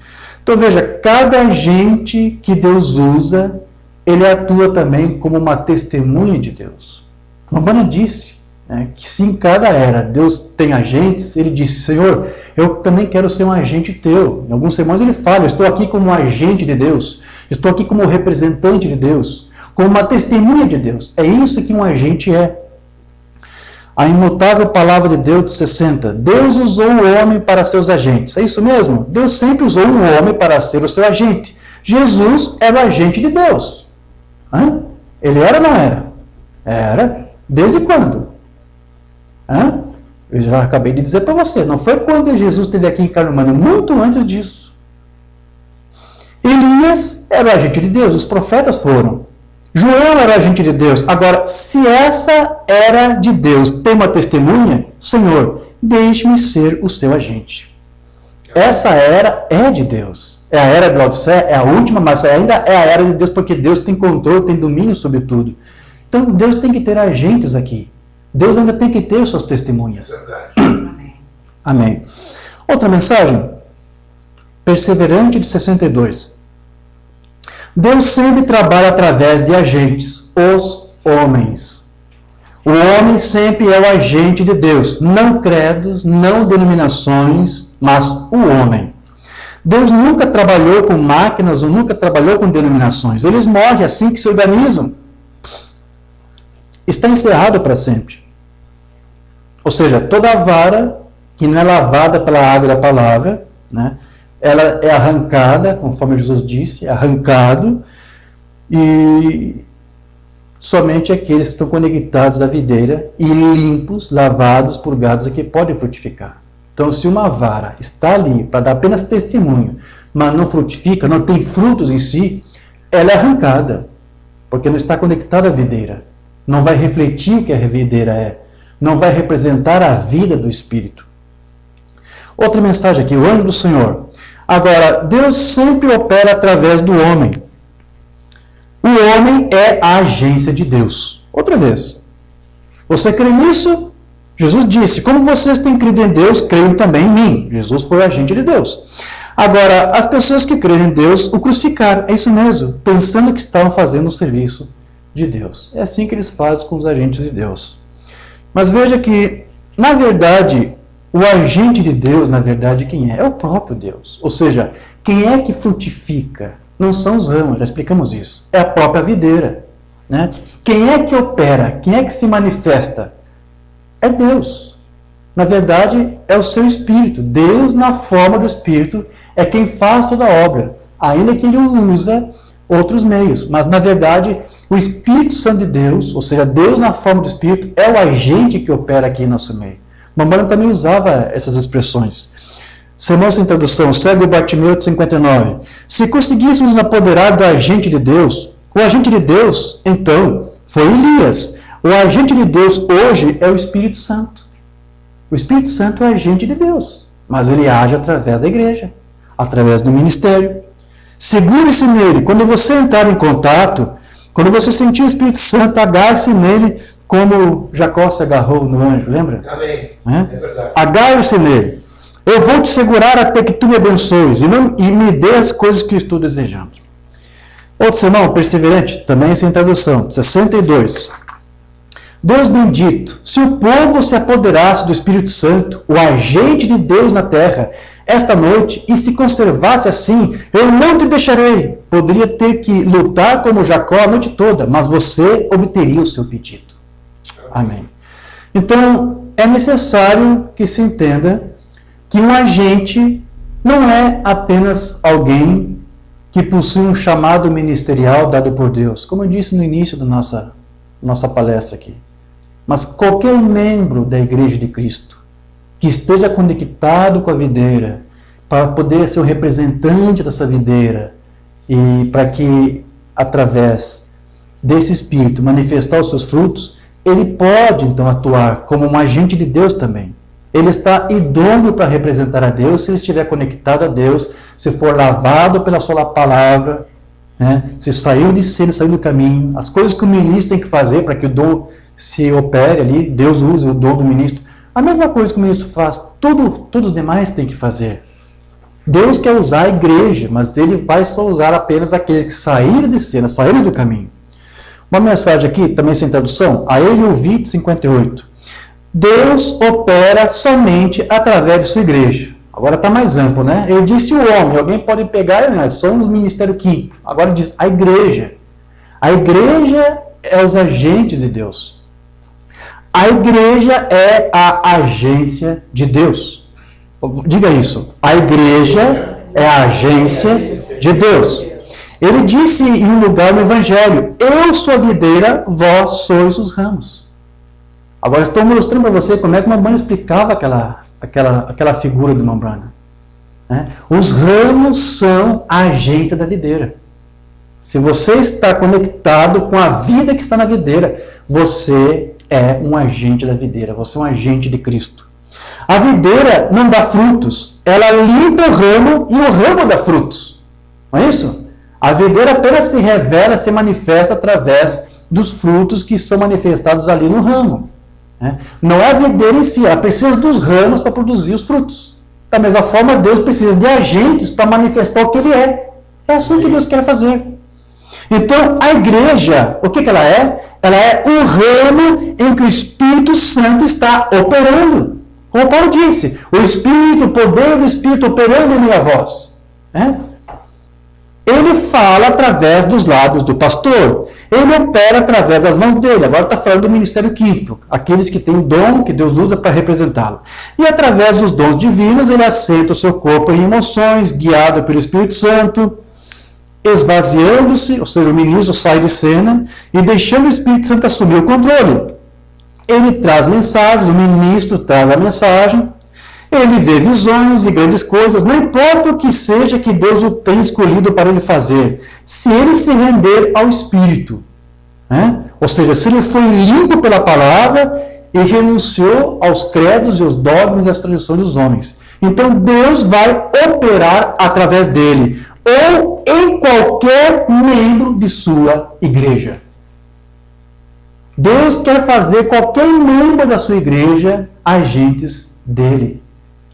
Então veja, cada agente que Deus usa, ele atua também como uma testemunha de Deus. Umbanda disse que se em cada era Deus tem agentes, ele disse, Senhor, eu também quero ser um agente teu. Em alguns sermões ele fala, eu estou aqui como um agente de Deus, estou aqui como representante de Deus, como uma testemunha de Deus. É isso que um agente é. A imutável palavra de Deus de 60. Deus usou o homem para seus agentes. É isso mesmo? Deus sempre usou um homem para ser o seu agente. Jesus era o agente de Deus. Ele era ou não era? Era. Desde quando? Eu já acabei de dizer para você. Não foi quando Jesus esteve aqui em carne humana, muito antes disso. Elias era o agente de Deus, os profetas foram. João era agente de Deus. Agora, se essa era de Deus tem uma testemunha, Senhor, deixe-me ser o seu agente. Essa era é de Deus. É a era de Laodiceia, é a última, mas ainda é a era de Deus, porque Deus tem controle, tem domínio sobre tudo. Então, Deus tem que ter agentes aqui. Deus ainda tem que ter suas testemunhas. Amém. Outra mensagem. Perseverante de 62. Deus sempre trabalha através de agentes, os homens. O homem sempre é o agente de Deus, não credos, não denominações, mas o homem. Deus nunca trabalhou com máquinas ou nunca trabalhou com denominações. Eles morrem assim que se organizam. Está encerrado para sempre. Ou seja, toda vara que não é lavada pela água da palavra, ela é arrancada, conforme Jesus disse, arrancado, e somente aqueles que estão conectados à videira e limpos, lavados, purgados, é que podem frutificar. Então, se uma vara está ali para dar apenas testemunho, mas não frutifica, não tem frutos em si, ela é arrancada, porque não está conectada à videira. Não vai refletir o que a videira é, não vai representar a vida do Espírito. Outra mensagem aqui, o anjo do Senhor. Agora, Deus sempre opera através do homem. O homem é a agência de Deus. Outra vez. Você crê nisso? Jesus disse, como vocês têm crido em Deus, creiam também em mim. Jesus foi o agente de Deus. Agora, as pessoas que creem em Deus o crucificaram. É isso mesmo, pensando que estavam fazendo o serviço de Deus. É assim que eles fazem com os agentes de Deus. Mas veja que, na verdade, o agente de Deus, na verdade, quem é? É o próprio Deus. Ou seja, quem é que frutifica? Não são os ramos, já explicamos isso. É a própria videira. Né? Quem é que opera? Quem é que se manifesta? É Deus. Na verdade, é o seu Espírito. Deus, na forma do Espírito, é quem faz toda a obra. Ainda que ele usa outros meios. Mas, na verdade, o Espírito Santo de Deus, ou seja, Deus na forma do Espírito, é o agente que opera aqui em nosso meio. Mamãe também usava essas expressões. Sermão sem tradução, cego Bartimeu de 59. Se conseguíssemos nos apoderar do agente de Deus, o agente de Deus, então, foi Elias. O agente de Deus hoje é o Espírito Santo. O Espírito Santo é o agente de Deus, mas ele age através da igreja, através do ministério. Segure-se nele. Quando você entrar em contato, quando você sentir o Espírito Santo, agarre-se nele como Jacó se agarrou no anjo, lembra? Amém. É verdade. Agarre-se nele. Eu vou te segurar até que tu me abençoes e me dê as coisas que estou desejando. Outro sermão, perseverante, também sem tradução, 62. Deus bendito, se o povo se apoderasse do Espírito Santo, o agente de Deus na terra, esta noite, e se conservasse assim, eu não te deixarei. Poderia ter que lutar como Jacó a noite toda, mas você obteria o seu pedido. Amém. Então, é necessário que se entenda que um agente não é apenas alguém que possui um chamado ministerial dado por Deus, como eu disse no início da nossa palestra aqui. Mas qualquer membro da Igreja de Cristo que esteja conectado com a videira, para poder ser o representante dessa videira e para que, através desse Espírito, manifestar os seus frutos, ele pode, então, atuar como um agente de Deus também. Ele está idôneo para representar a Deus se ele estiver conectado a Deus, se for lavado pela sua palavra, né? Se saiu de si, saiu do caminho, as coisas que o ministro tem que fazer para que o dom se opere ali, Deus usa o dom do ministro. A mesma coisa que o ministro faz, todos os demais têm que fazer. Deus quer usar a igreja, mas ele vai só usar apenas aqueles que saíram de cena, saíram do caminho. Uma mensagem aqui, também sem tradução, a ele ouvi de 58. Deus opera somente através de sua igreja. Agora está mais amplo, né? Ele disse o homem, alguém pode pegar, né? Só no ministério quinto. Agora diz a igreja. A igreja é os agentes de Deus. A igreja é a agência de Deus. Diga isso. A igreja é a agência de Deus. Ele disse em um lugar no Evangelho, eu sou a videira, vós sois os ramos. Agora estou mostrando para você como é que Mambrana explicava aquela figura de Mambrana. Os ramos são a agência da videira. Se você está conectado com a vida que está na videira, você é um agente da videira, você é um agente de Cristo. A videira não dá frutos, ela limpa o ramo e o ramo dá frutos. Não é isso? A videira apenas se revela, se manifesta através dos frutos que são manifestados ali no ramo. Não é a videira em si, ela precisa dos ramos para produzir os frutos. Da mesma forma, Deus precisa de agentes para manifestar o que Ele é. É assim que Deus quer fazer. Então, a igreja, o que ela é? Ela é um ramo em que o Espírito Santo está operando. Como Paulo disse, o Espírito, o poder do Espírito operando em minha voz. Ele fala através dos lábios do pastor. Ele opera através das mãos dele. Agora está falando do ministério quinto, aqueles que têm o dom que Deus usa para representá-lo. E através dos dons divinos, ele assenta o seu corpo em emoções, guiado pelo Espírito Santo, esvaziando-se, ou seja, o ministro sai de cena e deixando o Espírito Santo assumir o controle. Ele traz mensagens, o ministro traz a mensagem, ele vê visões e grandes coisas, não importa o que seja que Deus o tenha escolhido para ele fazer, se ele se render ao Espírito, ou seja, se ele foi limpo pela palavra e renunciou aos credos e aos dogmas e às tradições dos homens. Então Deus vai operar através dele, ou em qualquer membro de sua igreja. Deus quer fazer qualquer membro da sua igreja agentes dele.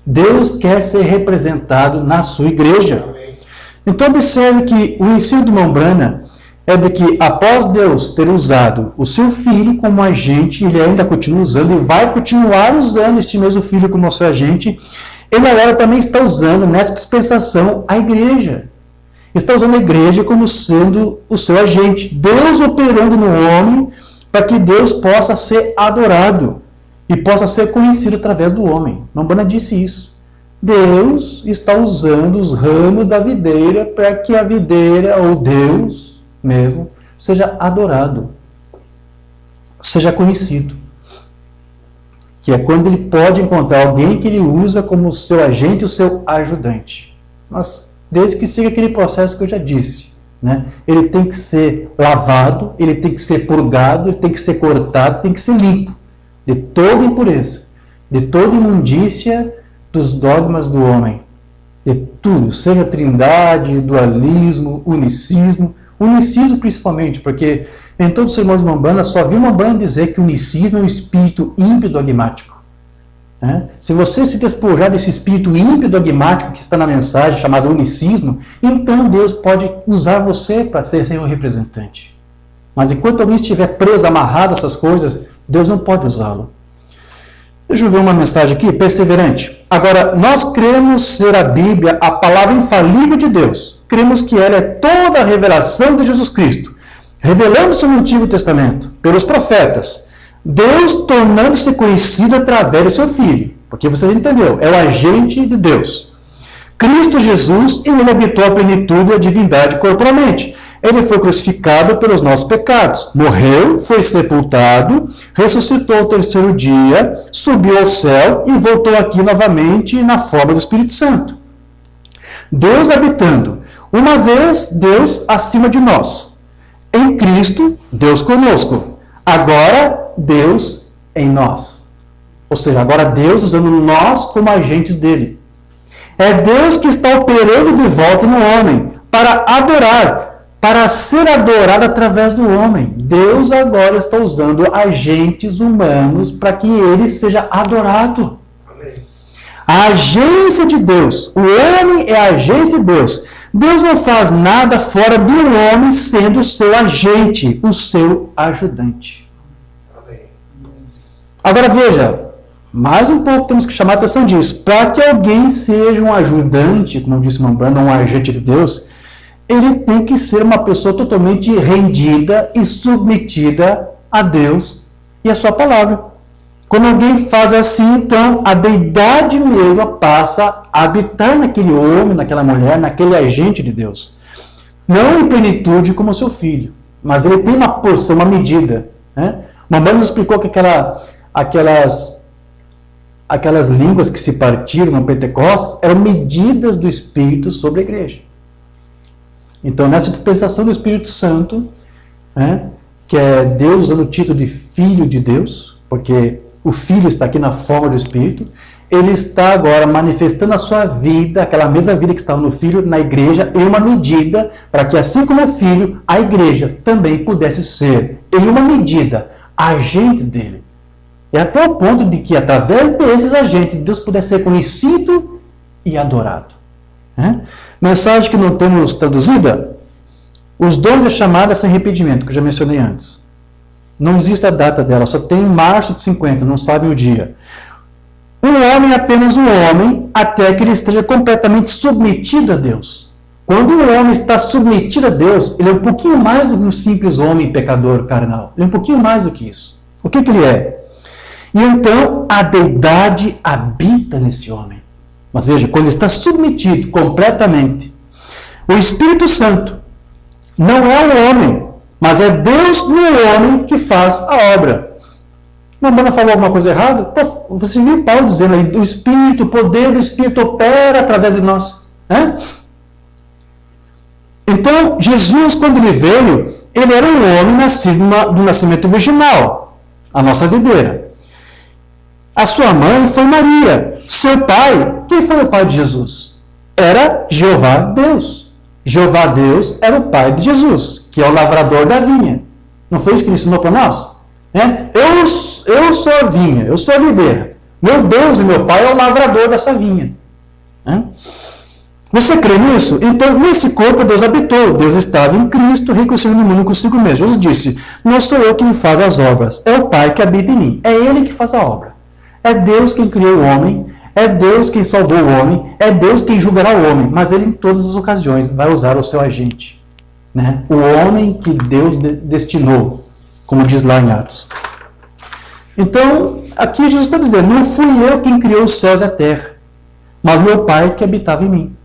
Deus quer ser representado na sua igreja. Então observe que o ensino de Mombrana é de que após Deus ter usado o seu filho como agente, ele ainda continua usando e vai continuar usando este mesmo filho como seu agente, ele agora também está usando nessa dispensação a igreja. Está usando a igreja como sendo o seu agente. Deus operando no homem para que Deus possa ser adorado e possa ser conhecido através do homem. Mombrana disse isso. Deus está usando os ramos da videira para que a videira, ou Deus mesmo, seja adorado, seja conhecido. Que é quando ele pode encontrar alguém que ele usa como seu agente, o seu ajudante. Mas desde que siga aquele processo que eu já disse, né? Ele tem que ser lavado, ele tem que ser purgado, ele tem que ser cortado, tem que ser limpo de toda impureza, de toda imundícia dos dogmas do homem, de tudo, seja trindade, dualismo, unicismo principalmente, porque em todos os sermões de Mombrana só viu Mombrana dizer que o unicismo é um espírito ímpio dogmático. Se você se despojar desse espírito ímpio dogmático que está na mensagem, chamado unicismo, então Deus pode usar você para ser seu representante. Mas enquanto alguém estiver preso, amarrado a essas coisas, Deus não pode usá-lo. Deixa eu ver uma mensagem aqui, perseverante. Agora, nós cremos ser a Bíblia a palavra infalível de Deus. Cremos que ela é toda a revelação de Jesus Cristo, revelando-se no Antigo Testamento, pelos profetas, Deus tornando-se conhecido através do seu Filho. Porque você já entendeu, é o agente de Deus. Cristo Jesus, e ele habitou a plenitude da divindade corporalmente. Ele foi crucificado pelos nossos pecados, morreu, foi sepultado, ressuscitou ao terceiro dia, subiu ao céu e voltou aqui novamente na forma do Espírito Santo. Deus habitando, uma vez Deus acima de nós. Em Cristo, Deus conosco. Agora, Deus em nós. Ou seja, agora Deus usando nós como agentes dele. É Deus que está operando de volta no homem para adorar, para ser adorado através do homem. Deus agora está usando agentes humanos para que ele seja adorado. Amém. A agência de Deus, o homem é a agência de Deus. Deus não faz nada fora do homem sendo o seu agente, o seu ajudante. Amém. Agora veja, mais um pouco temos que chamar a atenção disso. Para que alguém seja um ajudante, como disse Mombrana, um agente de Deus, ele tem que ser uma pessoa totalmente rendida e submetida a Deus e a sua palavra. Quando alguém faz assim, então a deidade mesma passa a habitar naquele homem, naquela mulher, naquele agente de Deus. Não em plenitude como seu filho, mas ele tem uma porção, uma medida. Mombrana nos explicou que aquelas línguas que se partiram no Pentecostes eram medidas do Espírito sobre a igreja. Então, nessa dispensação do Espírito Santo, que é Deus usando o título de Filho de Deus, porque o Filho está aqui na forma do Espírito, ele está agora manifestando a sua vida, aquela mesma vida que estava no Filho, na igreja, em uma medida, para que assim como o Filho, a igreja também pudesse ser, em uma medida, agentes dele. E até o ponto de que, através desses agentes, Deus pudesse ser conhecido e adorado. Mensagem que não temos traduzida: os dons de chamada sem arrependimento, que eu já mencionei antes. Não existe a data dela, só tem março de 50, não sabem o dia. Um homem é apenas um homem até que ele esteja completamente submetido a Deus. Quando um homem está submetido a Deus, ele é um pouquinho mais do que um simples homem pecador carnal. Ele é um pouquinho mais do que isso. O que ele é? E então a deidade habita nesse homem. Mas veja, quando ele está submetido completamente, o Espírito Santo não é o homem, mas é Deus no homem que faz a obra. Mombrana falou alguma coisa errada? Você viu Paulo dizendo aí, o Espírito, o poder do Espírito opera através de nós. Então, Jesus, quando ele veio, ele era um homem nascido do nascimento virginal, a nossa videira. A sua mãe foi Maria. Seu pai, quem foi o pai de Jesus? era Jeová Deus. Jeová Deus era o pai de Jesus, que é o lavrador da vinha. Não foi isso que ele ensinou para nós? Eu sou a vinha, eu sou a videira. Meu Deus e meu pai é o lavrador dessa vinha. Você crê nisso? Então, nesse corpo Deus habitou. Deus estava em Cristo, reconciliando o mundo consigo mesmo. Jesus disse, não sou eu quem faz as obras, é o Pai que habita em mim. É Ele que faz a obra. É Deus quem criou o homem, é Deus quem salvou o homem, é Deus quem julgará o homem. Mas Ele, em todas as ocasiões, vai usar o seu agente. O homem que Deus destinou, como diz lá em Atos. Então, aqui Jesus está dizendo, não fui eu quem criou os céus e a terra, mas meu Pai que habitava em mim.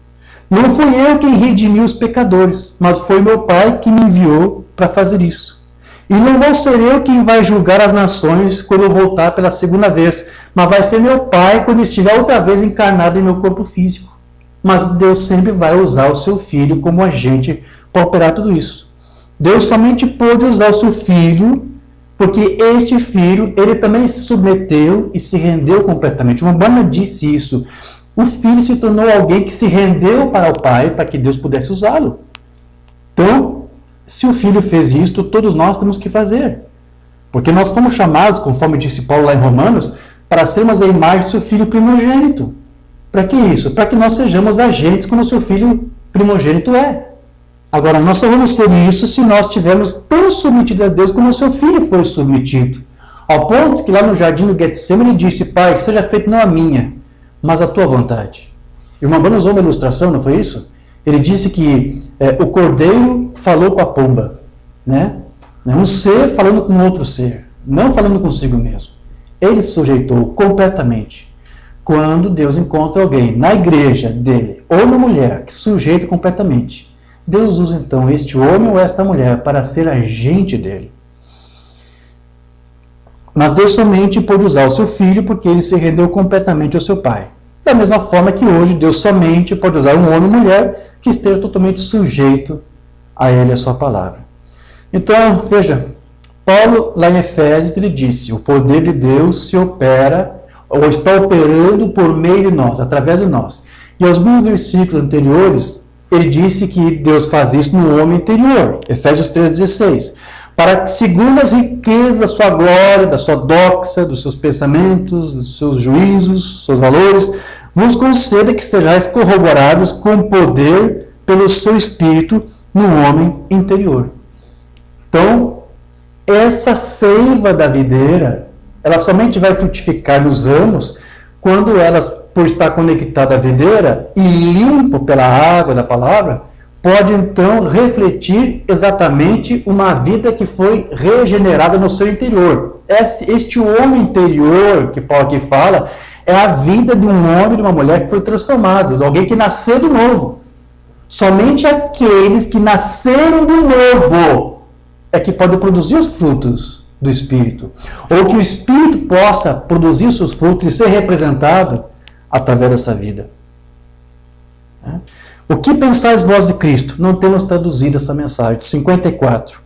Não fui eu quem redimiu os pecadores, mas foi meu Pai que me enviou para fazer isso. E não vou ser eu quem vai julgar as nações quando eu voltar pela segunda vez, mas vai ser meu Pai quando estiver outra vez encarnado em meu corpo físico. Mas Deus sempre vai usar o seu Filho como agente para operar tudo isso. Deus somente pôde usar o seu Filho, porque este Filho, ele também se submeteu e se rendeu completamente. Uma banda disse isso. O Filho se tornou alguém que se rendeu para o Pai, para que Deus pudesse usá-lo. Então, se o Filho fez isto, todos nós temos que fazer. Porque nós fomos chamados, conforme disse Paulo lá em Romanos, para sermos a imagem do seu Filho primogênito. Para que isso? Para que nós sejamos agentes como o seu Filho primogênito é. Agora, nós só vamos ser isso se nós estivermos tão submetidos a Deus como o seu Filho foi submetido. Ao ponto que lá no jardim do Getsemane ele disse, Pai, que seja feito não a minha, mas a tua vontade. O irmão Bruno usou uma ilustração, não foi isso? Ele disse que o cordeiro falou com a pomba. Um ser falando com outro ser, não falando consigo mesmo. Ele se sujeitou completamente. Quando Deus encontra alguém na igreja dele, ou uma mulher, que se sujeita completamente, Deus usa então este homem ou esta mulher para ser agente dele. Mas Deus somente pôde usar o seu Filho porque ele se rendeu completamente ao seu Pai. Da mesma forma que hoje Deus somente pode usar um homem ou mulher que esteja totalmente sujeito a ele, a sua palavra. Então, veja, Paulo lá em Efésios ele disse, o poder de Deus se opera ou está operando por meio de nós, através de nós. E aos 1000 versículos anteriores, ele disse que Deus faz isso no homem interior, Efésios 3,16. Para que, segundo as riquezas da sua glória, da sua doxa, dos seus pensamentos, dos seus juízos, dos seus valores, vos conceda que sejais corroborados com poder pelo seu Espírito no homem interior. Então, essa seiva da videira, ela somente vai frutificar nos ramos quando elas, por estar conectada à videira e limpo pela água da palavra, pode então refletir exatamente uma vida que foi regenerada no seu interior. Este homem interior que Paulo aqui fala é a vida de um homem e de uma mulher que foi transformado, de alguém que nasceu de novo. Somente aqueles que nasceram de novo é que podem produzir os frutos do Espírito. Ou que o Espírito possa produzir seus frutos e ser representado através dessa vida. O que pensais vós de Cristo? Não temos traduzido essa mensagem, de 54.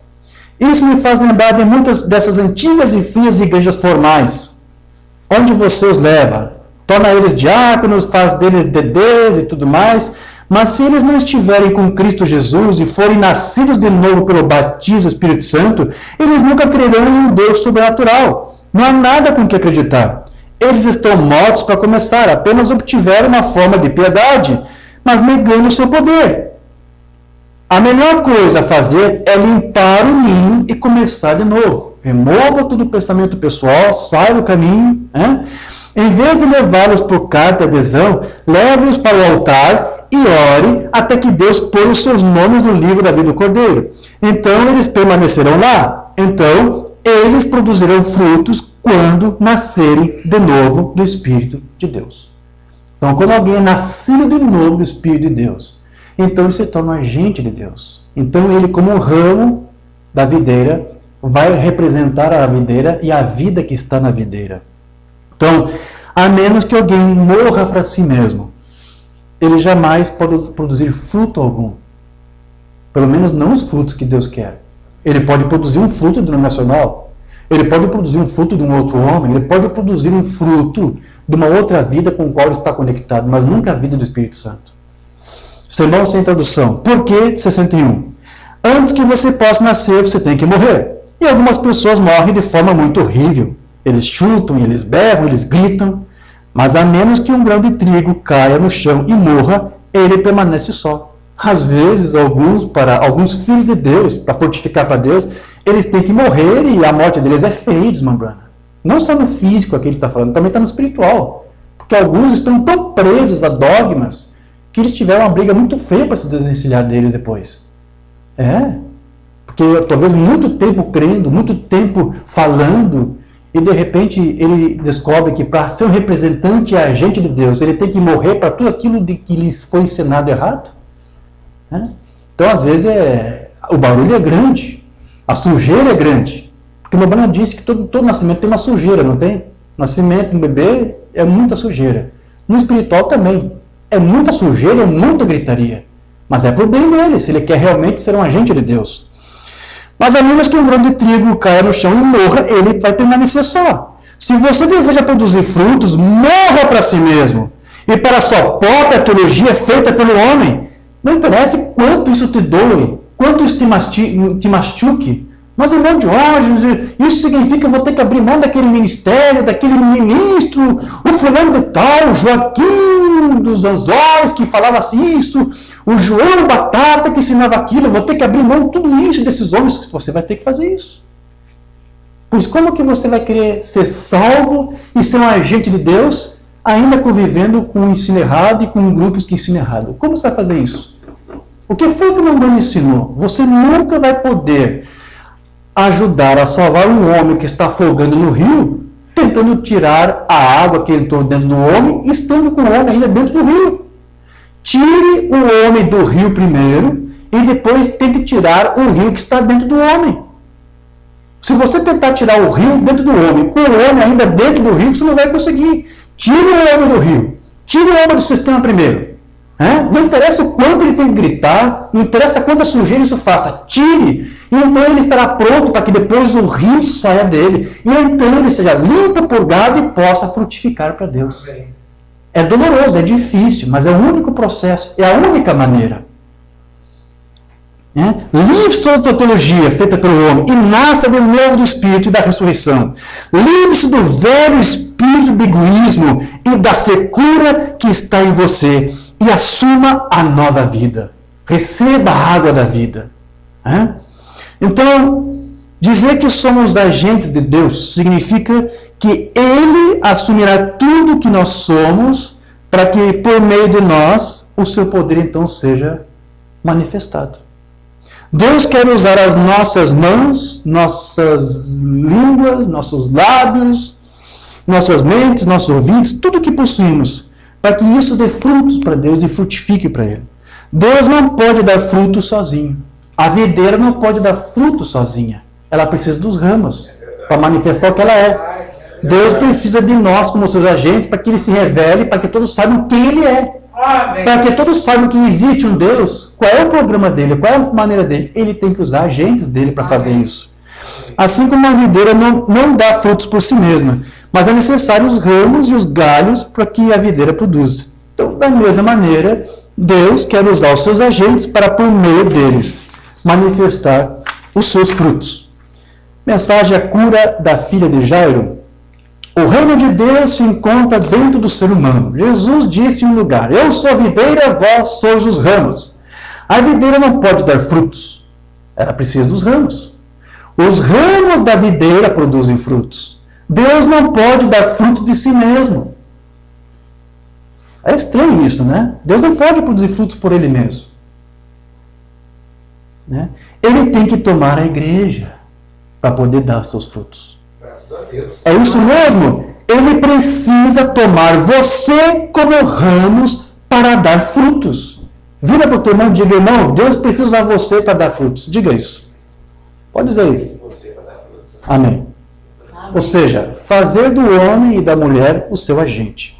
Isso me faz lembrar de muitas dessas antigas e frias igrejas formais. Onde você os leva? Torna eles diáconos, faz deles dedês e tudo mais. Mas se eles não estiverem com Cristo Jesus e forem nascidos de novo pelo batismo do Espírito Santo, eles nunca crerão em um Deus sobrenatural. Não há nada com que acreditar. Eles estão mortos para começar, apenas obtiveram uma forma de piedade, mas negando o seu poder. A melhor coisa a fazer é limpar o ninho e começar de novo. Remova todo o pensamento pessoal, sai do caminho. Em vez de levá-los por carta de adesão, leve-os para o altar e ore até que Deus põe os seus nomes no livro da vida do Cordeiro. Então eles permanecerão lá. Então eles produzirão frutos quando nascerem de novo do Espírito de Deus. Então, quando alguém é nascido de novo do Espírito de Deus, então ele se torna um agente de Deus. Então ele, como um ramo da videira, vai representar a videira e a vida que está na videira. Então, a menos que alguém morra para si mesmo, ele jamais pode produzir fruto algum. Pelo menos não os frutos que Deus quer. Ele pode produzir um fruto denominacional, ele pode produzir um fruto de um outro homem, ele pode produzir um fruto de uma outra vida com a qual ele está conectado, mas nunca a vida do Espírito Santo. Sermão sem tradução. Por que 61? Antes que você possa nascer, você tem que morrer. E algumas pessoas morrem de forma muito horrível. Eles chutam, eles berram, eles gritam. Mas a menos que um grão de trigo caia no chão e morra, ele permanece só. Às vezes, alguns filhos de Deus, para fortificar para Deus, eles têm que morrer e a morte deles é feia, desmembrando. Não só no físico, aqui ele está falando, também está no espiritual. Porque alguns estão tão presos a dogmas que eles tiveram uma briga muito feia para se desvencilhar deles depois. Porque talvez muito tempo crendo, muito tempo falando, e de repente ele descobre que para ser um representante e agente de Deus, ele tem que morrer para tudo aquilo de que lhes foi ensinado errado. Então, às vezes, o barulho é grande, a sujeira é grande. Porque o Mbana disse que todo nascimento tem uma sujeira, não tem? Nascimento do bebê é muita sujeira. No espiritual também. É muita sujeira, é muita gritaria. Mas é pro bem dele, se ele quer realmente ser um agente de Deus. Mas a menos que um grão de trigo caia no chão e morra, ele vai permanecer só. Se você deseja produzir frutos, morra para si mesmo. E para a sua própria teologia feita pelo homem. Não interessa quanto isso te doe, quanto isso te machuque. Mas, irmão Diógenes, isso significa que eu vou ter que abrir mão daquele ministério, daquele ministro, o fulano de tal, Joaquim dos Anzóis, que falava assim, isso, o João Batata que ensinava aquilo, eu vou ter que abrir mão de tudo isso, desses homens, você vai ter que fazer isso. Pois como que você vai querer ser salvo e ser um agente de Deus, ainda convivendo com o ensino errado e com grupos que ensinam errado? Como você vai fazer isso? O que foi que o Mbana ensinou? Você nunca vai poder ajudar a salvar um homem que está afogando no rio, tentando tirar a água que entrou dentro do homem, estando com o homem ainda dentro do rio. Tire o homem do rio primeiro e depois tente tirar o rio que está dentro do homem. Se você tentar tirar o rio dentro do homem, com o homem ainda dentro do rio, você não vai conseguir. Tire o homem do rio. Tire o homem do sistema primeiro. Não interessa o quanto ele tem que gritar, não interessa quanta sujeira isso faça. Tire. E então ele estará pronto para que depois o rio saia dele. E então ele seja limpo, purgado e possa frutificar para Deus. É doloroso, é difícil, mas é o único processo, é a única maneira. Livre-se toda a tautologia feita pelo homem e nasça de novo do Espírito e da ressurreição. Livre-se do velho espírito de egoísmo e da secura que está em você e assuma a nova vida. Receba a água da vida. Então, dizer que somos agentes de Deus significa que Ele assumirá tudo que nós somos para que por meio de nós o seu poder então seja manifestado. Deus quer usar as nossas mãos, nossas línguas, nossos lábios, nossas mentes, nossos ouvidos, tudo que possuímos, para que isso dê frutos para Deus e frutifique para Ele. Deus não pode dar fruto sozinho. A videira não pode dar fruto sozinha. Ela precisa dos ramos para manifestar o que ela é. Deus precisa de nós como seus agentes para que Ele se revele, para que todos saibam quem Ele é. Para que todos saibam que existe um Deus, qual é o programa dele, qual é a maneira dele. Ele tem que usar agentes dele para fazer isso. Assim como a videira não dá frutos por si mesma, mas é necessário os ramos e os galhos para que a videira produza. Então, da mesma maneira, Deus quer usar os seus agentes para, por meio deles, manifestar os seus frutos. Mensagem à cura da filha de Jairo. O reino de Deus se encontra dentro do ser humano. Jesus disse em um lugar: eu sou a videira, vós sois os ramos. A videira não pode dar frutos. Ela precisa dos ramos. Os ramos da videira produzem frutos. Deus não pode dar frutos de si mesmo. É estranho isso, né? Deus não pode produzir frutos por Ele mesmo. Ele tem que tomar a igreja para poder dar seus frutos. É isso mesmo. Ele precisa tomar você como ramos para dar frutos. Vira para o teu irmão e diga: irmão, Deus precisa usar você para dar frutos. Diga isso. Pode dizer aí. Amém. Ou seja, fazer do homem e da mulher o seu agente.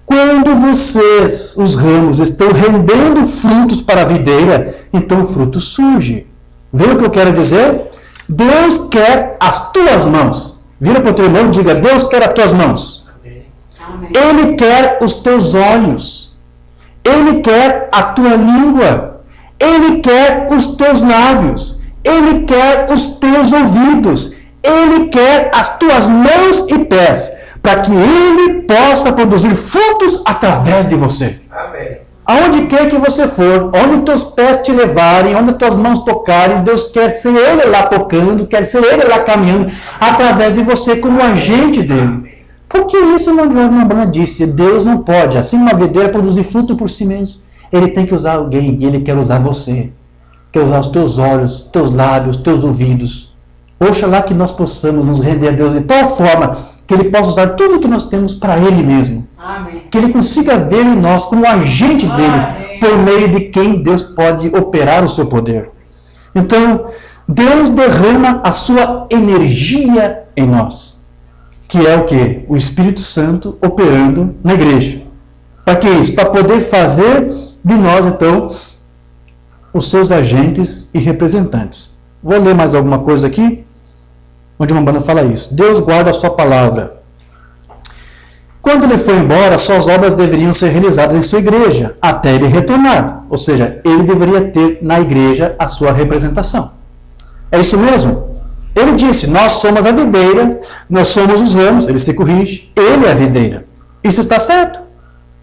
Quando vocês, os ramos, estão rendendo frutos para a videira, então o fruto surge. Vê o que eu quero dizer? Deus quer as tuas mãos. Vira para o teu irmão e diga: Deus quer as tuas mãos. Amém. Ele quer os teus olhos. Ele quer a tua língua. Ele quer os teus lábios. Ele quer os teus ouvidos. Ele quer as tuas mãos e pés, para que Ele possa produzir frutos através de você. Amém. Aonde quer que você for, onde teus pés te levarem, onde tuas mãos tocarem, Deus quer ser Ele lá tocando, quer ser Ele lá caminhando, através de você como agente dEle. Porque isso não de uma Branham disse, Deus não pode, assim uma videira, produzir fruto por si mesmo. Ele tem que usar alguém, e Ele quer usar você. Quer usar os teus olhos, teus lábios, teus ouvidos. Oxalá que nós possamos nos render a Deus de tal forma que Ele possa usar tudo que nós temos para Ele mesmo. Amém. Que Ele consiga ver em nós como agente dEle, Amém. por meio de quem Deus pode operar o seu poder. Então, Deus derrama a sua energia em nós. Que é o quê? O Espírito Santo operando na igreja. Para que isso? Para poder fazer de nós, então, os seus agentes e representantes. Vou ler mais alguma coisa aqui, onde uma banda fala isso. Deus guarda a sua palavra. Quando ele foi embora, suas obras deveriam ser realizadas em sua igreja, até ele retornar. Ou seja, ele deveria ter na igreja a sua representação. É isso mesmo? Ele disse, nós somos a videira, nós somos os ramos, ele se corrige, ele é a videira. Isso está certo.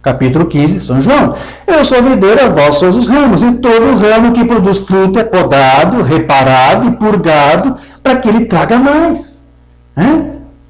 Capítulo 15, São João. Eu sou a videira, vós sois os ramos. E todo ramo que produz fruto é podado, reparado e purgado, para que ele traga mais.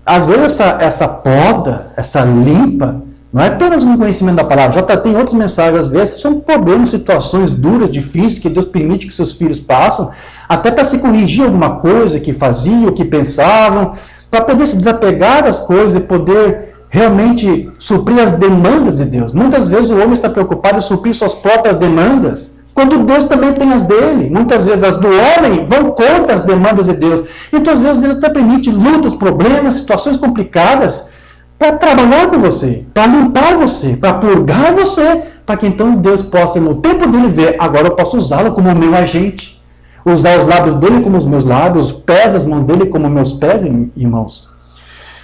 Às vezes essa poda, essa limpa, não é apenas um conhecimento da palavra. Já tem outras mensagens, às vezes, são problemas, situações duras, difíceis, que Deus permite que seus filhos passam, até para se corrigir alguma coisa que faziam, que pensavam, para poder se desapegar das coisas e poder realmente suprir as demandas de Deus. Muitas vezes o homem está preocupado em suprir suas próprias demandas, quando Deus também tem as dele. Muitas vezes as do homem vão contra as demandas de Deus. Então, às vezes, Deus até permite lutas, problemas, situações complicadas para trabalhar com você, para limpar você, para purgar você, para que então Deus possa, no tempo dele, ver, agora eu posso usá-lo como meu agente. Usar os lábios dele como os meus lábios, os pés, as mãos dele como meus pés e mãos.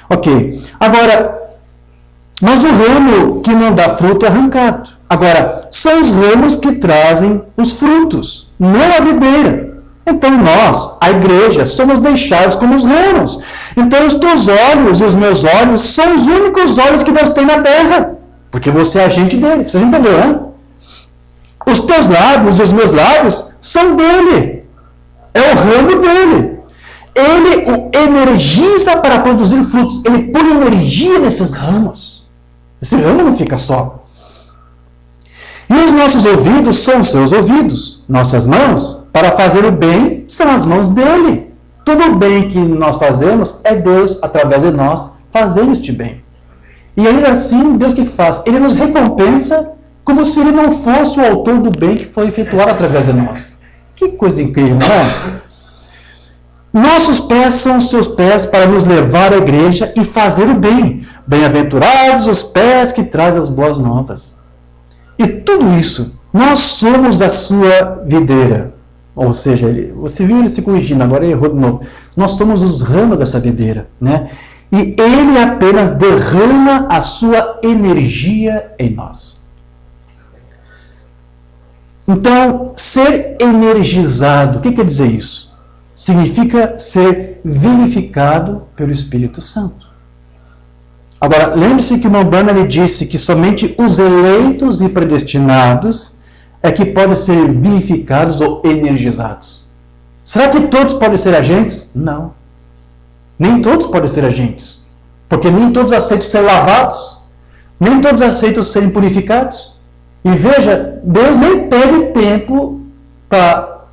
Ok. Agora, mas o ramo que não dá fruto é arrancado. Agora, são os ramos que trazem os frutos, não a videira. Então nós, a igreja, somos deixados como os ramos. Então os teus olhos e os meus olhos são os únicos olhos que Deus tem na terra. Porque você é agente dele. Você entendeu, né? Os teus lábios e os meus lábios são dele. É o ramo dele. Ele o energiza para produzir frutos. Ele põe energia nesses ramos. Esse ramo não fica só. E os nossos ouvidos são os seus ouvidos. Nossas mãos, para fazer o bem, são as mãos dele. Todo o bem que nós fazemos é Deus, através de nós, fazendo este bem. E ainda assim, Deus o que faz? Ele nos recompensa como se ele não fosse o autor do bem que foi efetuado através de nós. Que coisa incrível, não é? Nossos pés são os seus pés para nos levar à igreja e fazer o bem. Bem-aventurados os pés que trazem as boas novas. E tudo isso, nós somos a sua videira. Ou seja, você viu ele se corrigindo, agora ele errou de novo. Nós somos os ramos dessa videira, né? E ele apenas derrama a sua energia em nós. Então, ser energizado, o que quer dizer isso? Significa ser vivificado pelo Espírito Santo. Agora, lembre-se que o Umbanda lhe disse que somente os eleitos e predestinados é que podem ser vivificados ou energizados. Será que todos podem ser agentes? Não. Nem todos podem ser agentes. Porque nem todos aceitam ser lavados. Nem todos aceitam serem purificados. E veja, Deus nem perde tempo para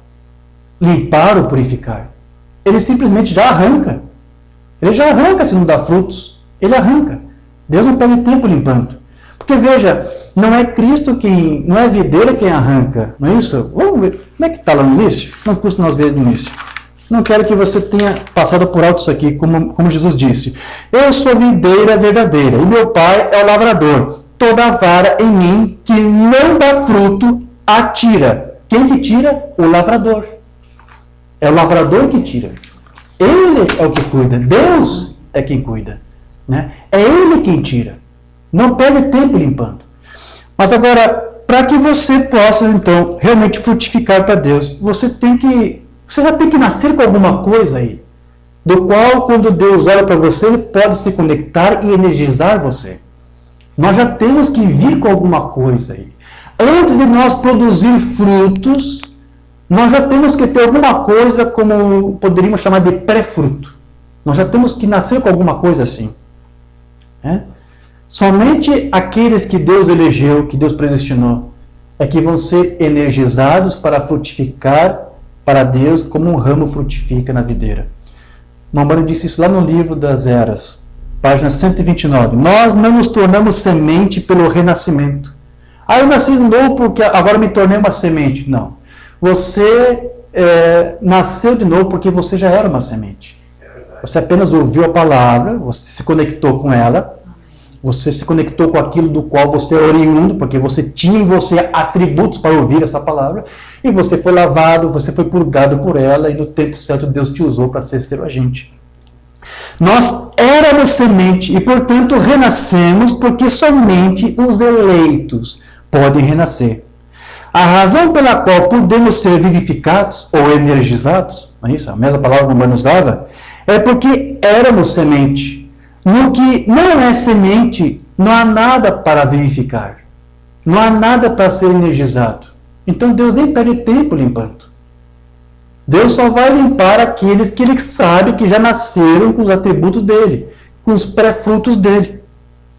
limpar ou purificar. Ele simplesmente já arranca. Ele já arranca se não dá frutos. Ele arranca. Deus não perde tempo limpando. Porque veja, não é Cristo quem, não é a videira quem arranca, não é isso? Vamos ver, como é que está lá no início? Não custa nós ver no início. Não quero que você tenha passado por alto isso aqui, como Jesus disse. Eu sou a videira verdadeira, e meu Pai é o lavrador. Toda vara em mim que não dá fruto, a tira. Quem que tira? O lavrador. É o lavrador que tira. Ele é o que cuida. Deus é quem cuida. Né? É Ele quem tira. Não perde tempo limpando. Mas agora, para que você possa, então, realmente frutificar para Deus, você já tem que nascer com alguma coisa aí, do qual, quando Deus olha para você, Ele pode se conectar e energizar você. Nós já temos que vir com alguma coisa aí. Antes de nós produzir frutos, nós já temos que ter alguma coisa, como poderíamos chamar de pré-fruto. Nós já temos que nascer com alguma coisa assim. Somente aqueles que Deus elegeu, que Deus predestinou, é que vão ser energizados para frutificar para Deus como um ramo frutifica na videira. Maimônides disse isso lá no livro das Eras, página 129. Nós não nos tornamos semente pelo renascimento. Eu nasci de novo porque agora me tornei uma semente. Não. Você nasceu de novo porque você já era uma semente. Você apenas ouviu a palavra, você se conectou com ela, você se conectou com aquilo do qual você é oriundo, porque você tinha em você atributos para ouvir essa palavra, e você foi lavado, você foi purgado por ela, e no tempo certo Deus te usou para ser seu agente. Nós éramos semente e, portanto, renascemos porque somente os eleitos podem renascer. A razão pela qual podemos ser vivificados ou energizados, não é isso? A mesma palavra que o Mano usava, é porque éramos semente. No que não é semente, não há nada para vivificar. Não há nada para ser energizado. Então Deus nem perde tempo limpando. Deus só vai limpar aqueles que Ele sabe que já nasceram com os atributos dEle, com os pré-frutos dEle.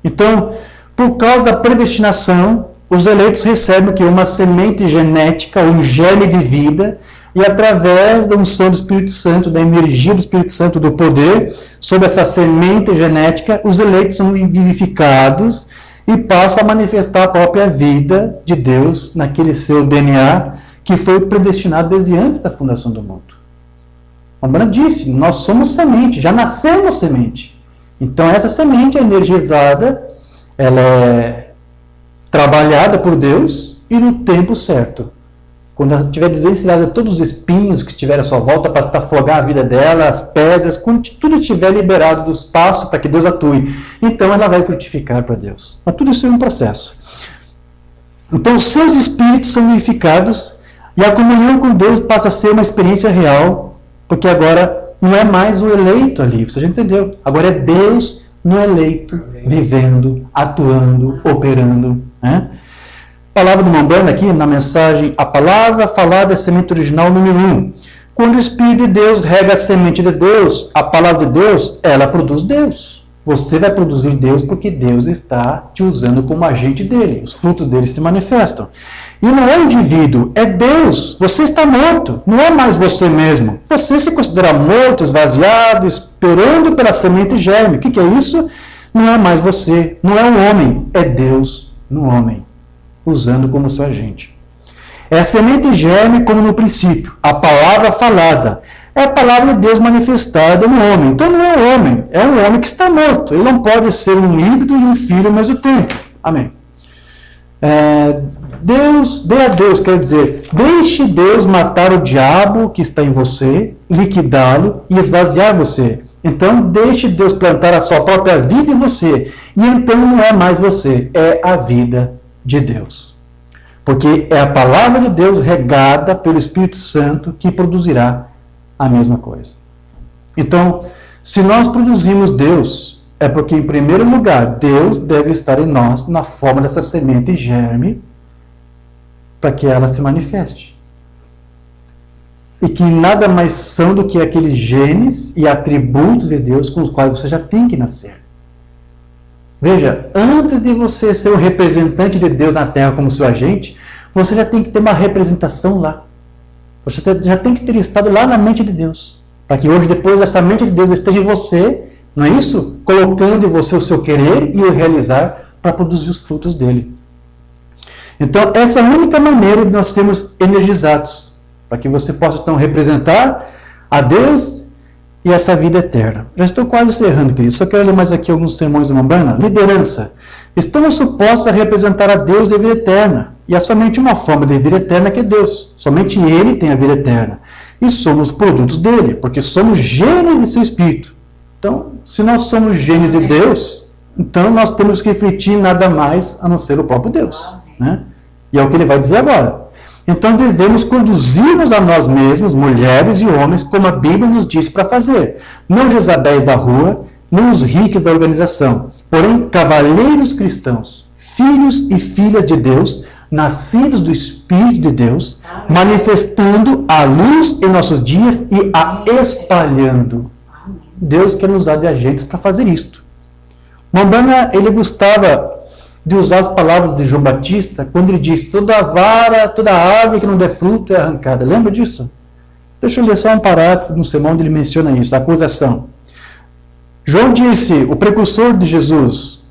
Então, por causa da predestinação, os eleitos recebem o que? Uma semente genética, um germe de vida, e através da unção do Espírito Santo, da energia do Espírito Santo, do poder, sobre essa semente genética, os eleitos são vivificados e passam a manifestar a própria vida de Deus naquele seu DNA que foi predestinado desde antes da fundação do mundo. A Bíblia disse, nós somos semente, já nascemos semente. Então essa semente é energizada, ela é trabalhada por Deus e no tempo certo. Quando ela tiver desvencilhada todos os espinhos que estiverem à sua volta para afogar a vida dela, as pedras, quando tudo estiver liberado do espaço para que Deus atue, então ela vai frutificar para Deus. Mas tudo isso é um processo. Então os seus espíritos são vivificados e a comunhão com Deus passa a ser uma experiência real, porque agora não é mais o eleito ali, você já entendeu? Agora é Deus no eleito, vivendo, atuando, operando, né? A palavra do Mambana aqui, na mensagem, a palavra falada é semente original número 1. Quando o Espírito de Deus rega a semente de Deus, a palavra de Deus, ela produz Deus. Você vai produzir Deus porque Deus está te usando como agente dele. Os frutos dele se manifestam. E não é o indivíduo, é Deus. Você está morto, não é mais você mesmo. Você se considera morto, esvaziado, esperando pela semente germe. O que é isso? Não é mais você, não é um homem, é Deus no homem, usando como seu agente. É a semente germe como no princípio, a palavra falada. É a palavra de Deus manifestada no homem. Então não é um homem, é um homem que está morto. Ele não pode ser um híbrido e um filho ao mesmo tempo. Amém. Dê a Deus, quer dizer, deixe Deus matar o diabo que está em você, liquidá-lo e esvaziar você. Então deixe Deus plantar a sua própria vida em você. E então não é mais você, é a vida de Deus. Porque é a palavra de Deus regada pelo Espírito Santo que produzirá a mesma coisa. Então, se nós produzimos Deus, é porque, em primeiro lugar, Deus deve estar em nós na forma dessa semente germe para que ela se manifeste. E que nada mais são do que aqueles genes e atributos de Deus com os quais você já tem que nascer. Veja, antes de você ser o representante de Deus na Terra como seu agente, você já tem que ter uma representação lá. Você já tem que ter estado lá na mente de Deus. Para que hoje, depois, essa mente de Deus esteja em você, não é isso? Colocando em você o seu querer e o realizar para produzir os frutos dele. Então, essa é a única maneira de nós sermos energizados. Para que você possa, então, representar a Deus e essa vida eterna. Já estou quase encerrando, querido. Só quero ler mais aqui alguns sermões do Mambana. Liderança. Estamos supostos a representar a Deus e a vida eterna. E há somente uma forma de vida eterna que é Deus. Somente Ele tem a vida eterna. E somos produtos dele, porque somos genes de seu Espírito. Então, se nós somos genes de Deus, então nós temos que refletir nada mais a não ser o próprio Deus. Né? E é o que ele vai dizer agora. Então devemos conduzir-nos a nós mesmos, mulheres e homens, como a Bíblia nos diz para fazer. Não Jezabéis da rua, nem os ricos da organização, porém cavalheiros cristãos, filhos e filhas de Deus, nascidos do Espírito de Deus, manifestando a luz em nossos dias e a espalhando. Deus quer nos usar de agentes para fazer isto. Mombana, ele gostava de usar as palavras de João Batista quando ele disse: toda vara, toda árvore que não der fruto é arrancada. Lembra disso? Deixa eu ler só um parágrafo no sermão onde ele menciona isso, a acusação. João disse, o precursor de Jesus,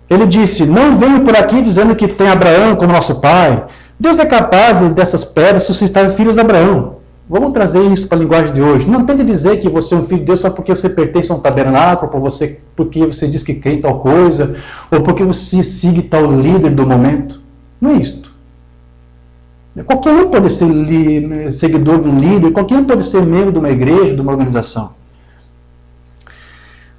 ele disse: não venho por aqui dizendo que tem Abraão como nosso pai. Deus é capaz dessas pedras suscitar filhos de Abraão. Vamos trazer isso para a linguagem de hoje. Não tente dizer que você é um filho de Deus só porque você pertence a um tabernáculo, porque você diz que crê em tal coisa, ou porque você sigue tal líder do momento. Não é isto. Qualquer um pode ser seguidor de um líder, qualquer um pode ser membro de uma igreja, de uma organização.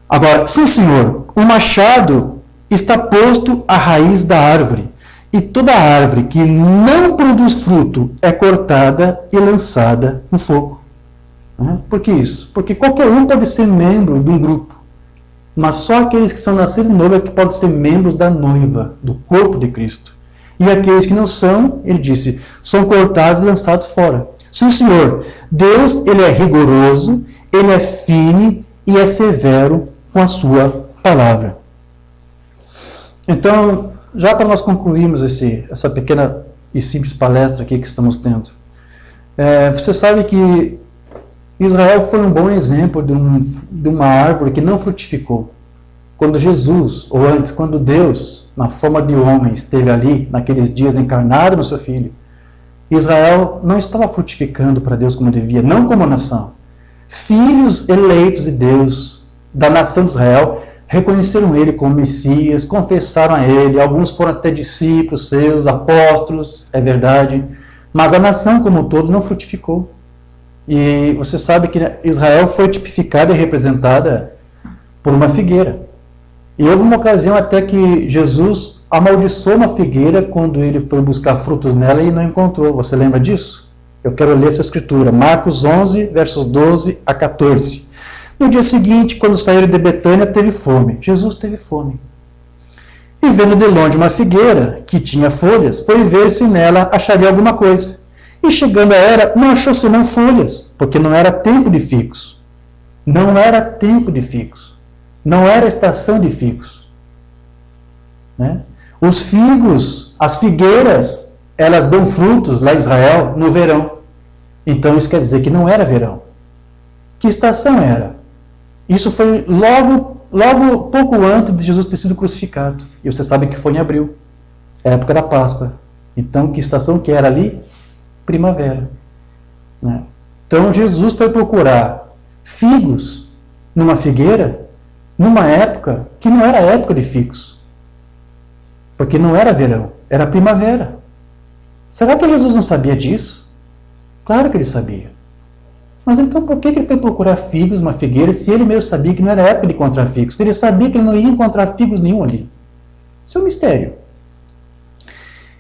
Agora, sim, senhor, o machado está posto à raiz da árvore, e toda árvore que não produz fruto é cortada e lançada no fogo. Por que isso? Porque qualquer um pode ser membro de um grupo, mas só aqueles que são nascidos de novo é que podem ser membros da noiva, do corpo de Cristo. E aqueles que não são, ele disse, são cortados e lançados fora. Sim, senhor, Deus, ele é rigoroso, ele é firme e é severo com a sua palavra. Então, já para nós concluirmos essa pequena e simples palestra aqui que estamos tendo, você sabe que Israel foi um bom exemplo de uma árvore que não frutificou. Quando Jesus, ou antes, quando Deus, na forma de homem, esteve ali, naqueles dias encarnado no seu Filho, Israel não estava frutificando para Deus como devia, não como nação. Filhos eleitos de Deus, da nação de Israel, reconheceram ele como Messias, confessaram a ele, alguns foram até discípulos seus, apóstolos, é verdade, mas a nação como um todo não frutificou. E você sabe que Israel foi tipificada e representada por uma figueira. E houve uma ocasião até que Jesus amaldiçoou uma figueira quando ele foi buscar frutos nela e não encontrou. Você lembra disso? Eu quero ler essa escritura, Marcos 11, versos 12 a 14. No dia seguinte, quando saíram de Betânia, teve fome. Jesus teve fome. E vendo de longe uma figueira que tinha folhas, foi ver se nela acharia alguma coisa. E chegando a ela, não achou senão folhas, porque não era tempo de figos. Não era tempo de figos. Não era estação de figos. Os figos, as figueiras, elas dão frutos lá em Israel no verão. Então isso quer dizer que não era verão. Que estação era? Isso foi logo pouco antes de Jesus ter sido crucificado. E você sabe que foi em abril, época da Páscoa. Então, que estação que era ali? Primavera. Então, Jesus foi procurar figos numa figueira, numa época que não era época de figos. Porque não era verão, era primavera. Será que Jesus não sabia disso? Claro que ele sabia. Mas então por que ele foi procurar figos, uma figueira, se ele mesmo sabia que não era época de encontrar figos? Se ele sabia que ele não ia encontrar figos nenhum ali. Isso é um mistério.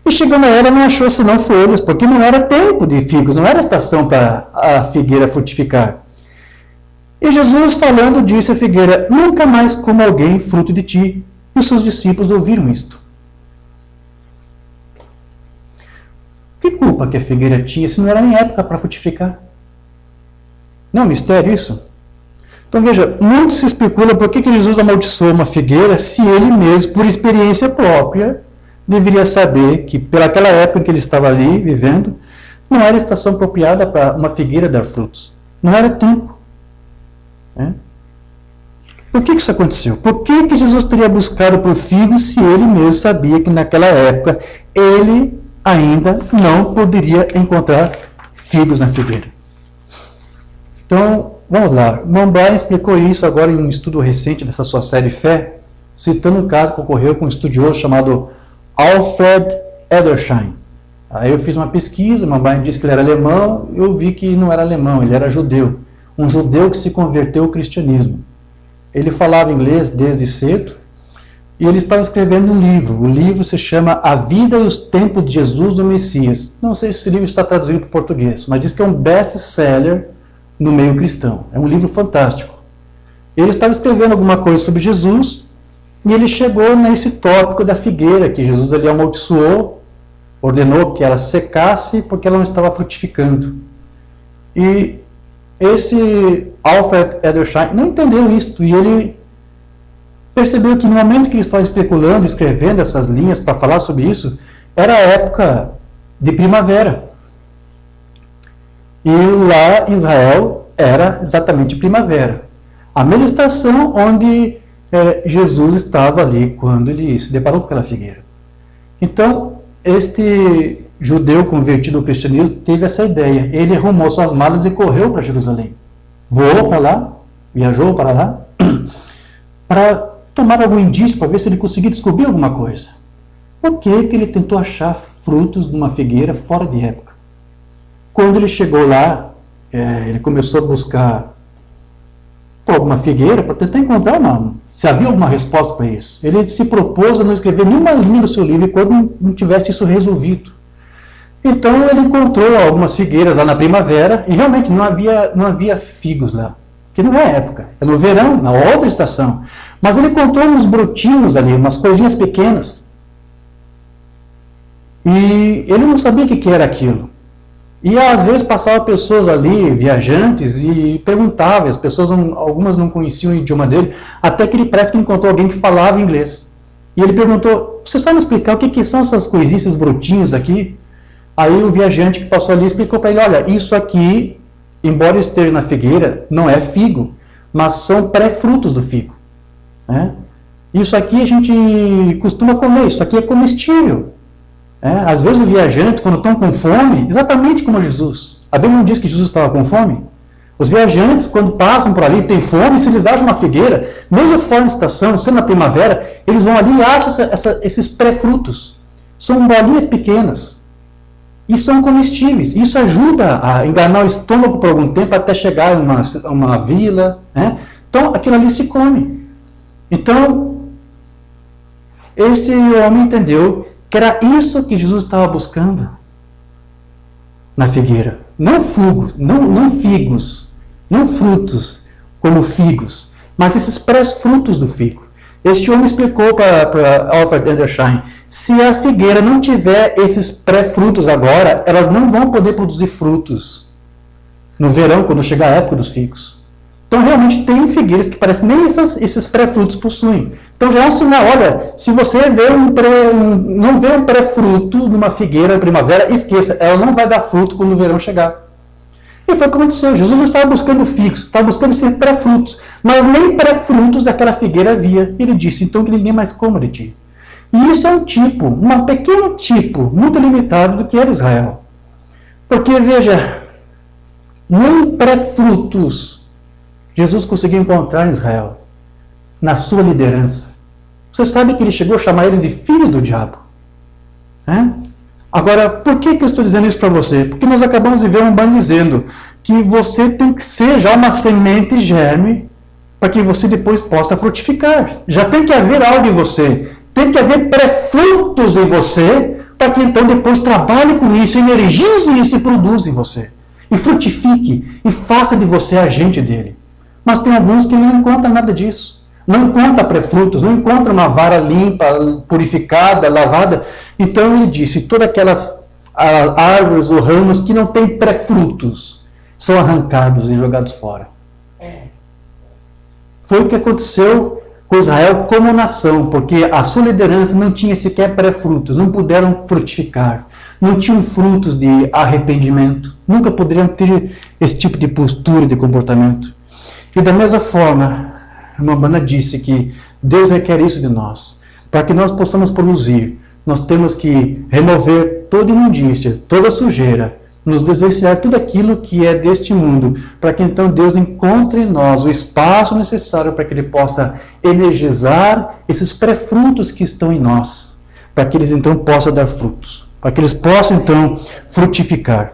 E chegando a ela, não achou senão folhas, porque não era tempo de figos, não era estação para a figueira frutificar. E Jesus, falando, disse à figueira: nunca mais coma alguém fruto de ti. E os seus discípulos ouviram isto. Que culpa que a figueira tinha se não era nem época para frutificar? Não é um mistério isso? Então veja, muito se especula por que Jesus amaldiçoou uma figueira se ele mesmo, por experiência própria, deveria saber que, pelaquela época em que ele estava ali, vivendo, não era estação apropriada para uma figueira dar frutos. Não era tempo. Por que isso aconteceu? Por que Jesus teria buscado por figos se ele mesmo sabia que naquela época ele ainda não poderia encontrar figos na figueira? Então, vamos lá. Mombay explicou isso agora em um estudo recente dessa sua série Fé, citando um caso que ocorreu com um estudioso chamado Alfred Edersheim. Aí eu fiz uma pesquisa, Mombay disse que ele era alemão, eu vi que não era alemão, ele era judeu. Um judeu que se converteu ao cristianismo. Ele falava inglês desde cedo, e ele estava escrevendo um livro. O livro se chama A Vida e os Tempos de Jesus, o Messias. Não sei se esse livro está traduzido para o português, mas diz que é um best-seller no meio cristão. É um livro fantástico. Ele estava escrevendo alguma coisa sobre Jesus e ele chegou nesse tópico da figueira, que Jesus ali amaldiçoou, ordenou que ela secasse porque ela não estava frutificando. E esse Alfred Edersheim não entendeu isso, e ele percebeu que no momento que ele estava especulando, escrevendo essas linhas para falar sobre isso, era a época de primavera. E lá em Israel era exatamente primavera. A mesma estação onde Jesus estava ali quando ele se deparou com aquela figueira. Então, este judeu convertido ao cristianismo teve essa ideia. Ele arrumou suas malas e correu para Jerusalém. Voou para lá, viajou para lá, para tomar algum indício, para ver se ele conseguia descobrir alguma coisa. Por que ele tentou achar frutos de uma figueira fora de época? Quando ele chegou lá, ele começou a buscar alguma figueira para tentar encontrar se havia alguma resposta para isso. Ele se propôs a não escrever nenhuma linha do seu livro quando não tivesse isso resolvido. Então ele encontrou algumas figueiras lá na primavera e realmente não havia figos lá, que não é época, é no verão, na outra estação. Mas ele encontrou uns brotinhos ali, umas coisinhas pequenas. E ele não sabia o que era aquilo. E às vezes passavam pessoas ali, viajantes, e perguntavam, as pessoas, algumas não conheciam o idioma dele, até que ele parece que encontrou alguém que falava inglês. E ele perguntou, você sabe me explicar o que são essas coisinhas, esses brotinhos aqui? Aí o viajante que passou ali explicou para ele, olha, isso aqui, embora esteja na figueira, não é figo, mas são pré-frutos do figo. Isso aqui a gente costuma comer, isso aqui é comestível. Às vezes os viajantes, quando estão com fome, exatamente como Jesus. A Bíblia não diz que Jesus estava com fome? Os viajantes, quando passam por ali, têm fome, se eles acham uma figueira, mesmo fora de estação, sendo na primavera, eles vão ali e acham esses pré-frutos. São bolinhas pequenas. E são comestíveis. Isso ajuda a enganar o estômago por algum tempo até chegar a uma vila. Então, aquilo ali se come. Então, esse homem entendeu que era isso que Jesus estava buscando na figueira. Não figos, não frutos como figos, mas esses pré-frutos do figo. Este homem explicou para Alfred Edersheim, se a figueira não tiver esses pré-frutos agora, elas não vão poder produzir frutos no verão, quando chegar a época dos figos. Então, realmente, tem figueiras que parecem nem esses pré-frutos possuem. Então, já é um sinal, olha, se você não vê um pré-fruto numa figueira na primavera, esqueça, ela não vai dar fruto quando o verão chegar. E foi o que aconteceu. Jesus não estava buscando figos, estava buscando esses pré-frutos, mas nem pré-frutos daquela figueira havia. Ele disse, então, que ninguém mais coma de ti. E isso é um pequeno tipo, muito limitado do que era Israel. Porque, veja, nem pré-frutos Jesus conseguiu encontrar em Israel, na sua liderança. Você sabe que ele chegou a chamar eles de filhos do diabo. Agora, por que eu estou dizendo isso para você? Porque nós acabamos de ver um banho dizendo que você tem que ser já uma semente germe para que você depois possa frutificar. Já tem que haver algo em você. Tem que haver pré-frutos em você para que então depois trabalhe com isso, energize isso e produza em você. E frutifique e faça de você agente dele. Mas tem alguns que não encontram nada disso. Não encontra pré-frutos, não encontra uma vara limpa, purificada, lavada. Então ele disse, todas aquelas árvores ou ramos que não têm pré-frutos são arrancados e jogados fora. Foi o que aconteceu com Israel como nação, porque a sua liderança não tinha sequer pré-frutos, não puderam frutificar, não tinham frutos de arrependimento, nunca poderiam ter esse tipo de postura e de comportamento. E da mesma forma, a irmã Bana disse que Deus requer isso de nós. Para que nós possamos produzir, nós temos que remover toda imundícia, toda sujeira, nos desvencilhar tudo aquilo que é deste mundo, para que então Deus encontre em nós o espaço necessário para que Ele possa energizar esses pré-frutos que estão em nós, para que eles então possam dar frutos, para que eles possam então frutificar.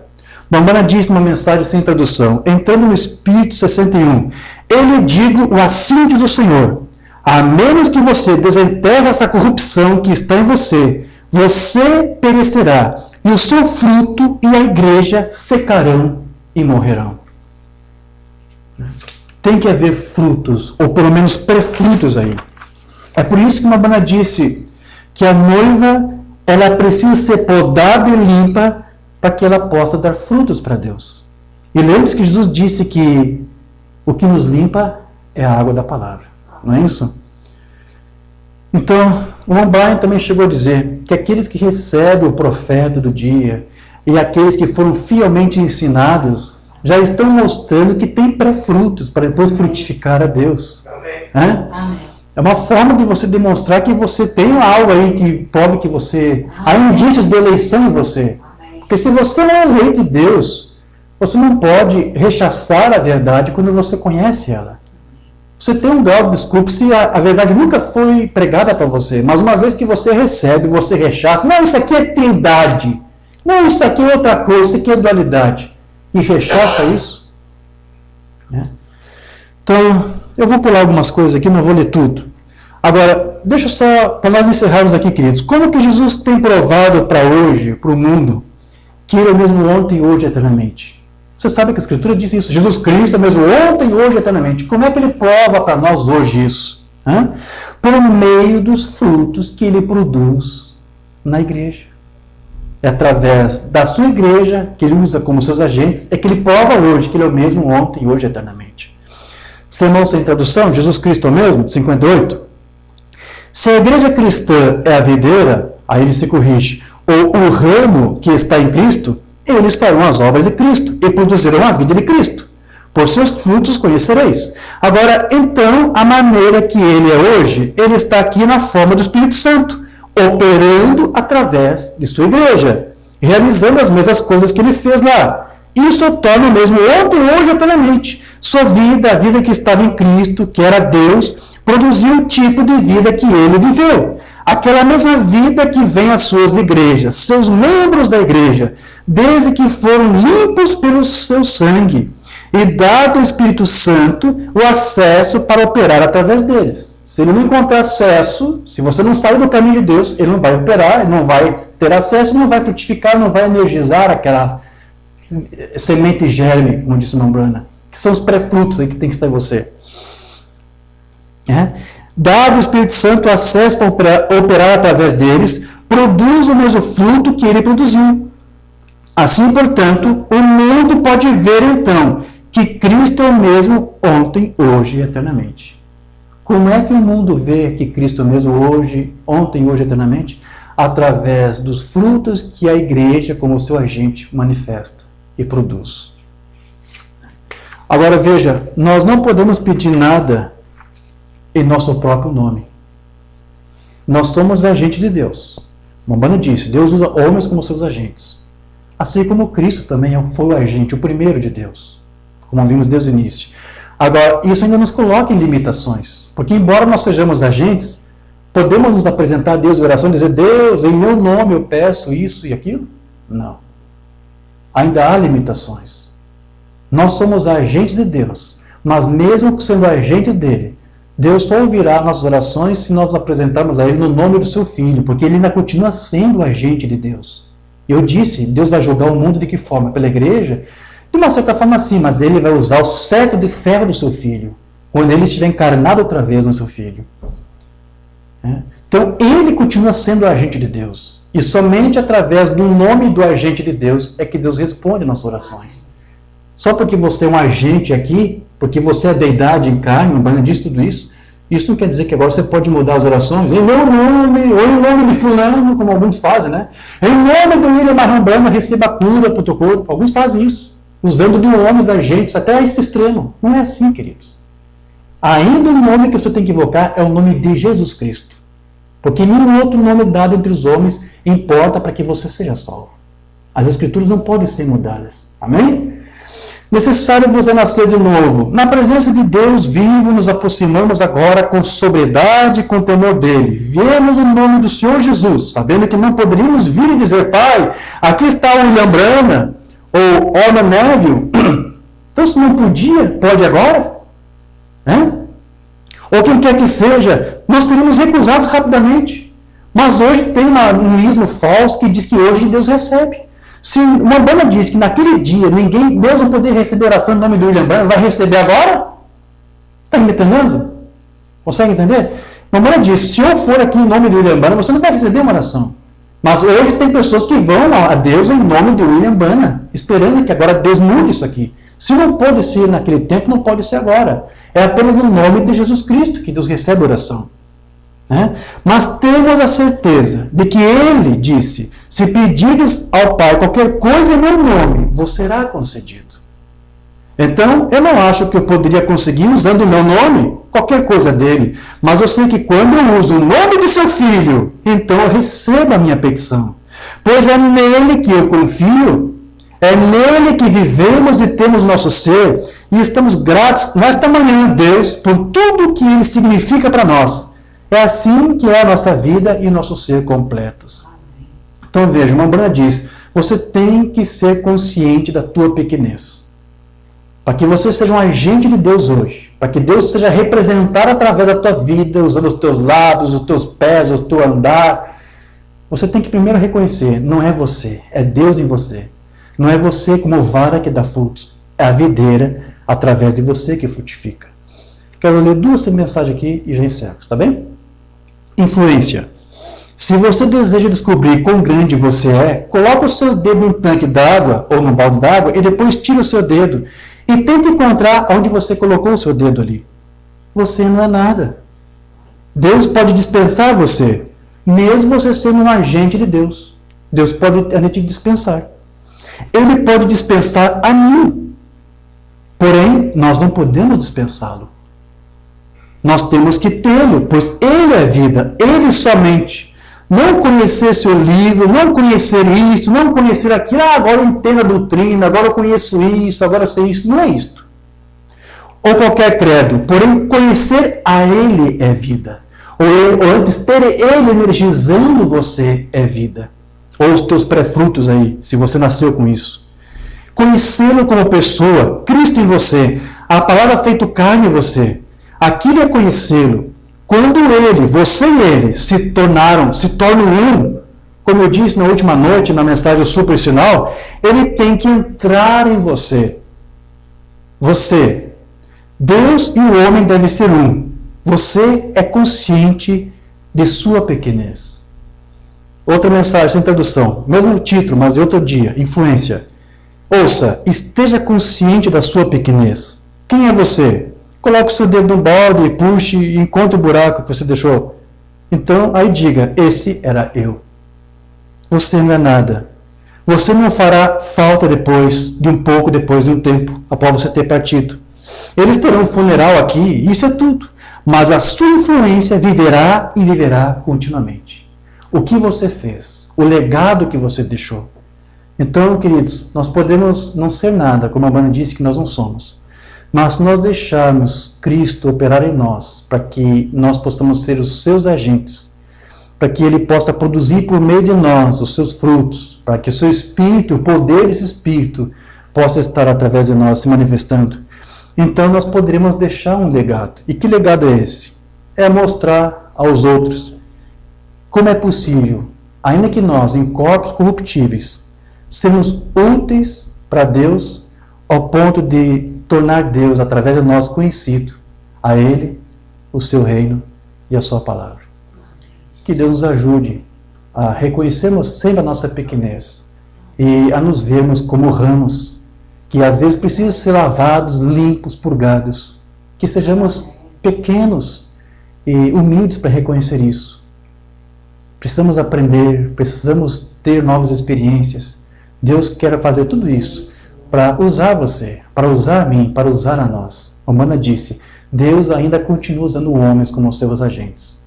Bambana diz numa mensagem sem tradução, entrando no Espírito 61, eu lhe digo, o assim diz o Senhor, A menos que você desenterre essa corrupção que está em você, você perecerá, e o seu fruto e a igreja secarão e morrerão. Tem que haver frutos, ou pelo menos pré-frutos aí. É por isso que uma Bana disse que a noiva, ela precisa ser podada e limpa para que ela possa dar frutos para Deus. E lembre-se que Jesus disse que o que nos limpa é a água da palavra. Não é isso? Então, o Ramban também chegou a dizer que aqueles que recebem o profeta do dia e aqueles que foram fielmente ensinados já estão mostrando que tem pré-frutos para depois frutificar a Deus. Amém. Amém. É uma forma de você demonstrar que você tem algo aí que prove que você... Há indícios de eleição em você. Porque se você não é eleito de Deus, você não pode rechaçar a verdade quando você conhece ela. Você tem um grau de desculpa se a verdade nunca foi pregada para você, mas uma vez que você recebe, você rechaça. Não, isso aqui é trindade. Não, isso aqui é outra coisa, isso aqui é dualidade. E rechaça isso. Né? Então, eu vou pular algumas coisas aqui, não vou ler tudo. Agora, deixa só, para nós encerrarmos aqui, queridos, como que Jesus tem provado para hoje, para o mundo, que Ele é o mesmo ontem, hoje e eternamente? Você sabe que a Escritura diz isso. Jesus Cristo é o mesmo ontem, hoje e eternamente. Como é que Ele prova para nós hoje isso? Por meio dos frutos que Ele produz na igreja. É através da sua igreja, que Ele usa como seus agentes, é que Ele prova hoje que Ele é o mesmo ontem, hoje e eternamente. Sermão sem tradução, Jesus Cristo é o mesmo, 58. Se a igreja cristã é a videira, aí ele se corrige, ou o ramo que está em Cristo, eles farão as obras de Cristo e produzirão a vida de Cristo. Por seus frutos conhecereis. Agora, então, a maneira que Ele é hoje, Ele está aqui na forma do Espírito Santo, operando através de sua igreja, realizando as mesmas coisas que Ele fez lá. Isso o torna o mesmo ontem, hoje e eternamente. Sua vida, a vida que estava em Cristo, que era Deus, produziu o tipo de vida que Ele viveu. Aquela mesma vida que vem às suas igrejas, seus membros da igreja, desde que foram limpos pelo seu sangue e dado ao Espírito Santo o acesso para operar através deles. Se ele não encontrar acesso, se você não sair do caminho de Deus, ele não vai operar, ele não vai ter acesso, não vai frutificar, não vai energizar aquela semente germe, como disse Mambrana, que são os pré-frutos aí que tem que estar em você. Dado ao Espírito Santo o acesso para operar através deles, produz o mesmo fruto que ele produziu. Assim, portanto, o mundo pode ver então que Cristo é o mesmo ontem, hoje e eternamente. Como é que o mundo vê que Cristo é o mesmo hoje, ontem, hoje e eternamente? Através dos frutos que a igreja, como seu agente, manifesta e produz. Agora veja, nós não podemos pedir nada em nosso próprio nome. Nós somos agentes de Deus. Mambrana disse, Deus usa homens como seus agentes. Assim como Cristo também foi o agente, o primeiro de Deus, como vimos desde o início. Agora, isso ainda nos coloca em limitações, porque embora nós sejamos agentes, podemos nos apresentar a Deus em oração e dizer, Deus, em meu nome eu peço isso e aquilo? Não. Ainda há limitações. Nós somos agentes de Deus, mas mesmo sendo agentes dele, Deus só ouvirá nossas orações se nós nos apresentarmos a Ele no nome do Seu Filho, porque Ele ainda continua sendo o agente de Deus. Eu disse, Deus vai julgar o mundo de que forma? Pela igreja? De uma certa forma sim, mas Ele vai usar o cetro de ferro do Seu Filho, quando Ele estiver encarnado outra vez no Seu Filho. Então, Ele continua sendo o agente de Deus. E somente através do nome do agente de Deus é que Deus responde nossas orações. Só porque você é um agente aqui, porque você é deidade em carne, Umbanda diz tudo isso, isso não quer dizer que agora você pode mudar as orações em meu nome, ou em nome de fulano, como alguns fazem, né? Em nome do William Marrambana, receba a cura para o teu corpo. Alguns fazem isso, usando de homens agentes, até esse extremo. Não é assim, queridos. Ainda o nome que você tem que invocar é o nome de Jesus Cristo. Porque nenhum outro nome dado entre os homens importa para que você seja salvo. As Escrituras não podem ser mudadas. Amém? Necessário vos é nascer de novo. Na presença de Deus vivo, nos aproximamos agora com sobriedade e com temor dele. Viemos o nome do Senhor Jesus, sabendo que não poderíamos vir e dizer, Pai, aqui está o William Brana, ou Orman Neville. Então, se não podia, pode agora? ou quem quer que seja, nós seríamos recusados rapidamente. Mas hoje tem um ismo falso que diz que hoje Deus recebe. Se uma banda diz que naquele dia Deus não poderia receber oração no nome do William Branham, vai receber agora? Está me entendendo? Consegue entender? Uma banda diz, se eu for aqui em nome do William Branham, você não vai receber uma oração. Mas hoje tem pessoas que vão a Deus em nome do William Branham, esperando que agora Deus mude isso aqui. Se não pode ser naquele tempo, não pode ser agora. É apenas no nome de Jesus Cristo que Deus recebe oração. Mas temos a certeza de que Ele disse, se pedires ao Pai qualquer coisa em meu nome, vos será concedido. Então, eu não acho que eu poderia conseguir usando o meu nome, qualquer coisa dele, mas eu sei que quando eu uso o nome de seu Filho, então eu recebo a minha petição. Pois é nele que eu confio, é nele que vivemos e temos nosso ser, e estamos gratos nesta manhã a Deus por tudo o que Ele significa para nós. É assim que é a nossa vida e nosso ser completos. Então veja, uma Branham diz, você tem que ser consciente da tua pequenez. Para que você seja um agente de Deus hoje, para que Deus seja representado através da tua vida, usando os teus lábios, os teus pés, o teu andar, você tem que primeiro reconhecer, não é você, é Deus em você. Não é você como vara que dá frutos, é a videira através de você que frutifica. Quero ler 2 mensagens aqui e já encerro, está bem? Influência. Se você deseja descobrir quão grande você é, coloque o seu dedo num tanque d'água ou num balde d'água e depois tire o seu dedo e tente encontrar onde você colocou o seu dedo ali. Você não é nada. Deus pode dispensar você, mesmo você sendo um agente de Deus. Deus pode te dispensar. Ele pode dispensar a mim. Porém, nós não podemos dispensá-lo. Nós temos que tê-lo, pois Ele é vida, Ele somente. Não conhecer seu livro, não conhecer isso, não conhecer aquilo, agora eu entendo a doutrina, agora eu conheço isso, agora eu sei isso, não é isto. Ou qualquer credo, porém conhecer a Ele é vida. Ou antes ter Ele energizando você é vida. Ou os teus pré-frutos aí, se você nasceu com isso. Conhecê-lo como pessoa, Cristo em você, a palavra feito carne em você. Aquilo é conhecê-lo. Quando você e ele se tornam um, como eu disse na última noite, na mensagem super sinal, ele tem que entrar em você. Você. Deus e o homem devem ser um. Você é consciente de sua pequenez. Outra mensagem sem tradução. Mesmo título, mas de outro dia. Influência. Ouça, esteja consciente da sua pequenez. Quem é você? Coloque o seu dedo no balde, puxe e encontre o buraco que você deixou. Então, aí diga, esse era eu. Você não é nada. Você não fará falta depois de um tempo, após você ter partido. Eles terão um funeral aqui, isso é tudo. Mas a sua influência viverá e viverá continuamente. O que você fez, o legado que você deixou. Então, queridos, nós podemos não ser nada, como a Banda disse que nós não somos. Mas se nós deixarmos Cristo operar em nós, para que nós possamos ser os seus agentes, para que Ele possa produzir por meio de nós os seus frutos, para que o seu Espírito, o poder desse Espírito, possa estar através de nós se manifestando, então nós poderemos deixar um legado. E que legado é esse? É mostrar aos outros como é possível, ainda que nós, em corpos corruptíveis, sermos úteis para Deus ao ponto de tornar Deus, através de nós, conhecido, a Ele, o seu reino e a sua palavra. Que Deus nos ajude a reconhecermos sempre a nossa pequenez e a nos vermos como ramos, que às vezes precisam ser lavados, limpos, purgados, que sejamos pequenos e humildes para reconhecer isso. Precisamos aprender, precisamos ter novas experiências. Deus quer fazer tudo isso para usar você, para usar a mim, para usar a nós. Romana disse, Deus ainda continua usando homens como seus agentes.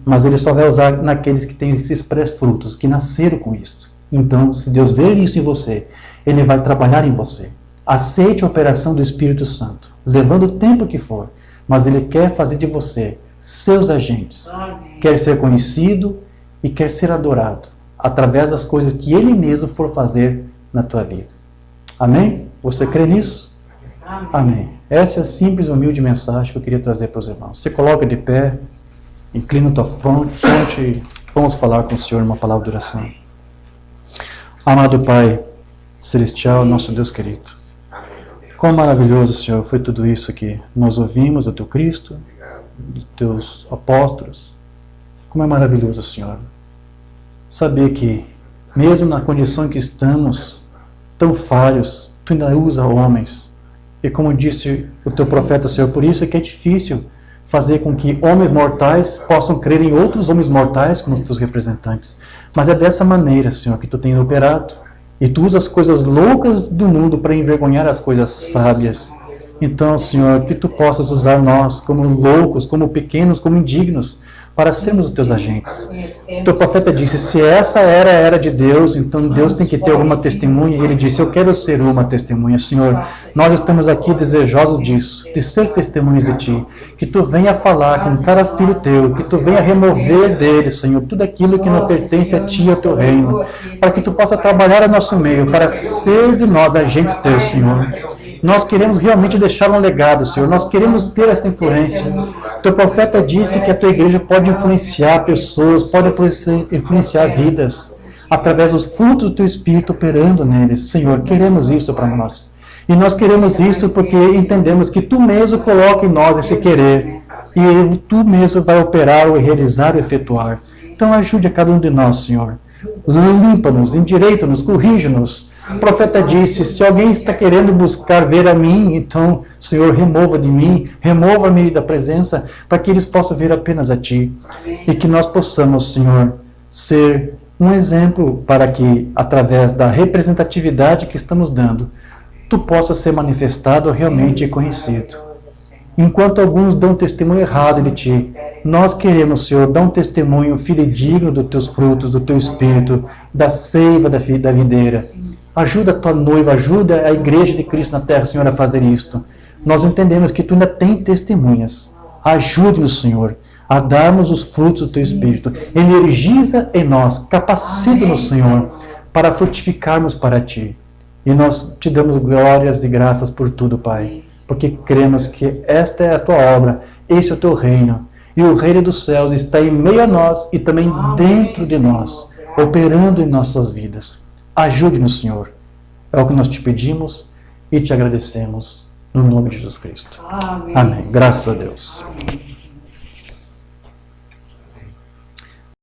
Mas Ele só vai usar naqueles que têm esses pré-frutos, que nasceram com isso. Então, se Deus ver isso em você, Ele vai trabalhar em você. Aceite a operação do Espírito Santo, levando o tempo que for, mas Ele quer fazer de você seus agentes. Quer ser conhecido e quer ser adorado, através das coisas que Ele mesmo for fazer na tua vida. Amém? Você crê nisso? Amém. Essa é a simples e humilde mensagem que eu queria trazer para os irmãos. Você coloca de pé, inclina a tua fronte e vamos falar com o Senhor uma palavra de oração. Amado Pai Celestial, nosso Deus querido, quão maravilhoso, Senhor, foi tudo isso que nós ouvimos do Teu Cristo, dos Teus apóstolos. Como é maravilhoso, Senhor, saber que, mesmo na condição em que estamos, tão falhos, Tu ainda usa homens. E como disse o Teu profeta, Senhor, por isso é que é difícil fazer com que homens mortais possam crer em outros homens mortais como os Teus representantes. Mas é dessa maneira, Senhor, que Tu tens operado. E Tu usa as coisas loucas do mundo para envergonhar as coisas sábias. Então, Senhor, que Tu possas usar nós como loucos, como pequenos, como indignos, para sermos os Teus agentes. O Teu profeta disse, se essa era a era de Deus, então Deus tem que ter alguma testemunha. E Ele disse, eu quero ser uma testemunha. Senhor, nós estamos aqui desejosos disso, de ser testemunhas de Ti. Que Tu venha falar com cada filho Teu, que Tu venha remover dele, Senhor, tudo aquilo que não pertence a Ti e ao Teu reino, para que Tu possa trabalhar a nosso meio, para ser de nós agentes Teus, Senhor. Nós queremos realmente deixar um legado, Senhor. Nós queremos ter essa influência. Teu profeta disse que a Tua igreja pode influenciar pessoas, pode influenciar vidas, através dos frutos do Teu Espírito operando neles. Senhor, queremos isso para nós. E nós queremos isso porque entendemos que Tu mesmo coloca em nós esse querer. E Tu mesmo vai operar, ou realizar, ou efetuar. Então ajude a cada um de nós, Senhor. Limpa-nos, endireita-nos, corrija-nos. O profeta disse, se alguém está querendo buscar ver a mim, então, Senhor, remova de mim, remova-me da presença, para que eles possam ver apenas a Ti. E que nós possamos, Senhor, ser um exemplo para que, através da representatividade que estamos dando, Tu possas ser manifestado realmente e conhecido. Enquanto alguns dão testemunho errado de Ti, nós queremos, Senhor, dar um testemunho fidedigno dos Teus frutos, do Teu Espírito, da seiva da videira. Ajuda a Tua noiva, ajuda a igreja de Cristo na terra, Senhor, a fazer isto. Nós entendemos que Tu ainda tem testemunhas. Ajude-nos, Senhor, a darmos os frutos do Teu Espírito. Energiza em nós, capacita-nos, Senhor, para frutificarmos para Ti. E nós Te damos glórias e graças por tudo, Pai, porque cremos que esta é a Tua obra, este é o Teu reino, e o reino dos céus está em meio a nós e também dentro de nós, operando em nossas vidas. Ajude-nos, Senhor. É o que nós Te pedimos e Te agradecemos, no nome de Jesus Cristo. Amém. Graças a Deus.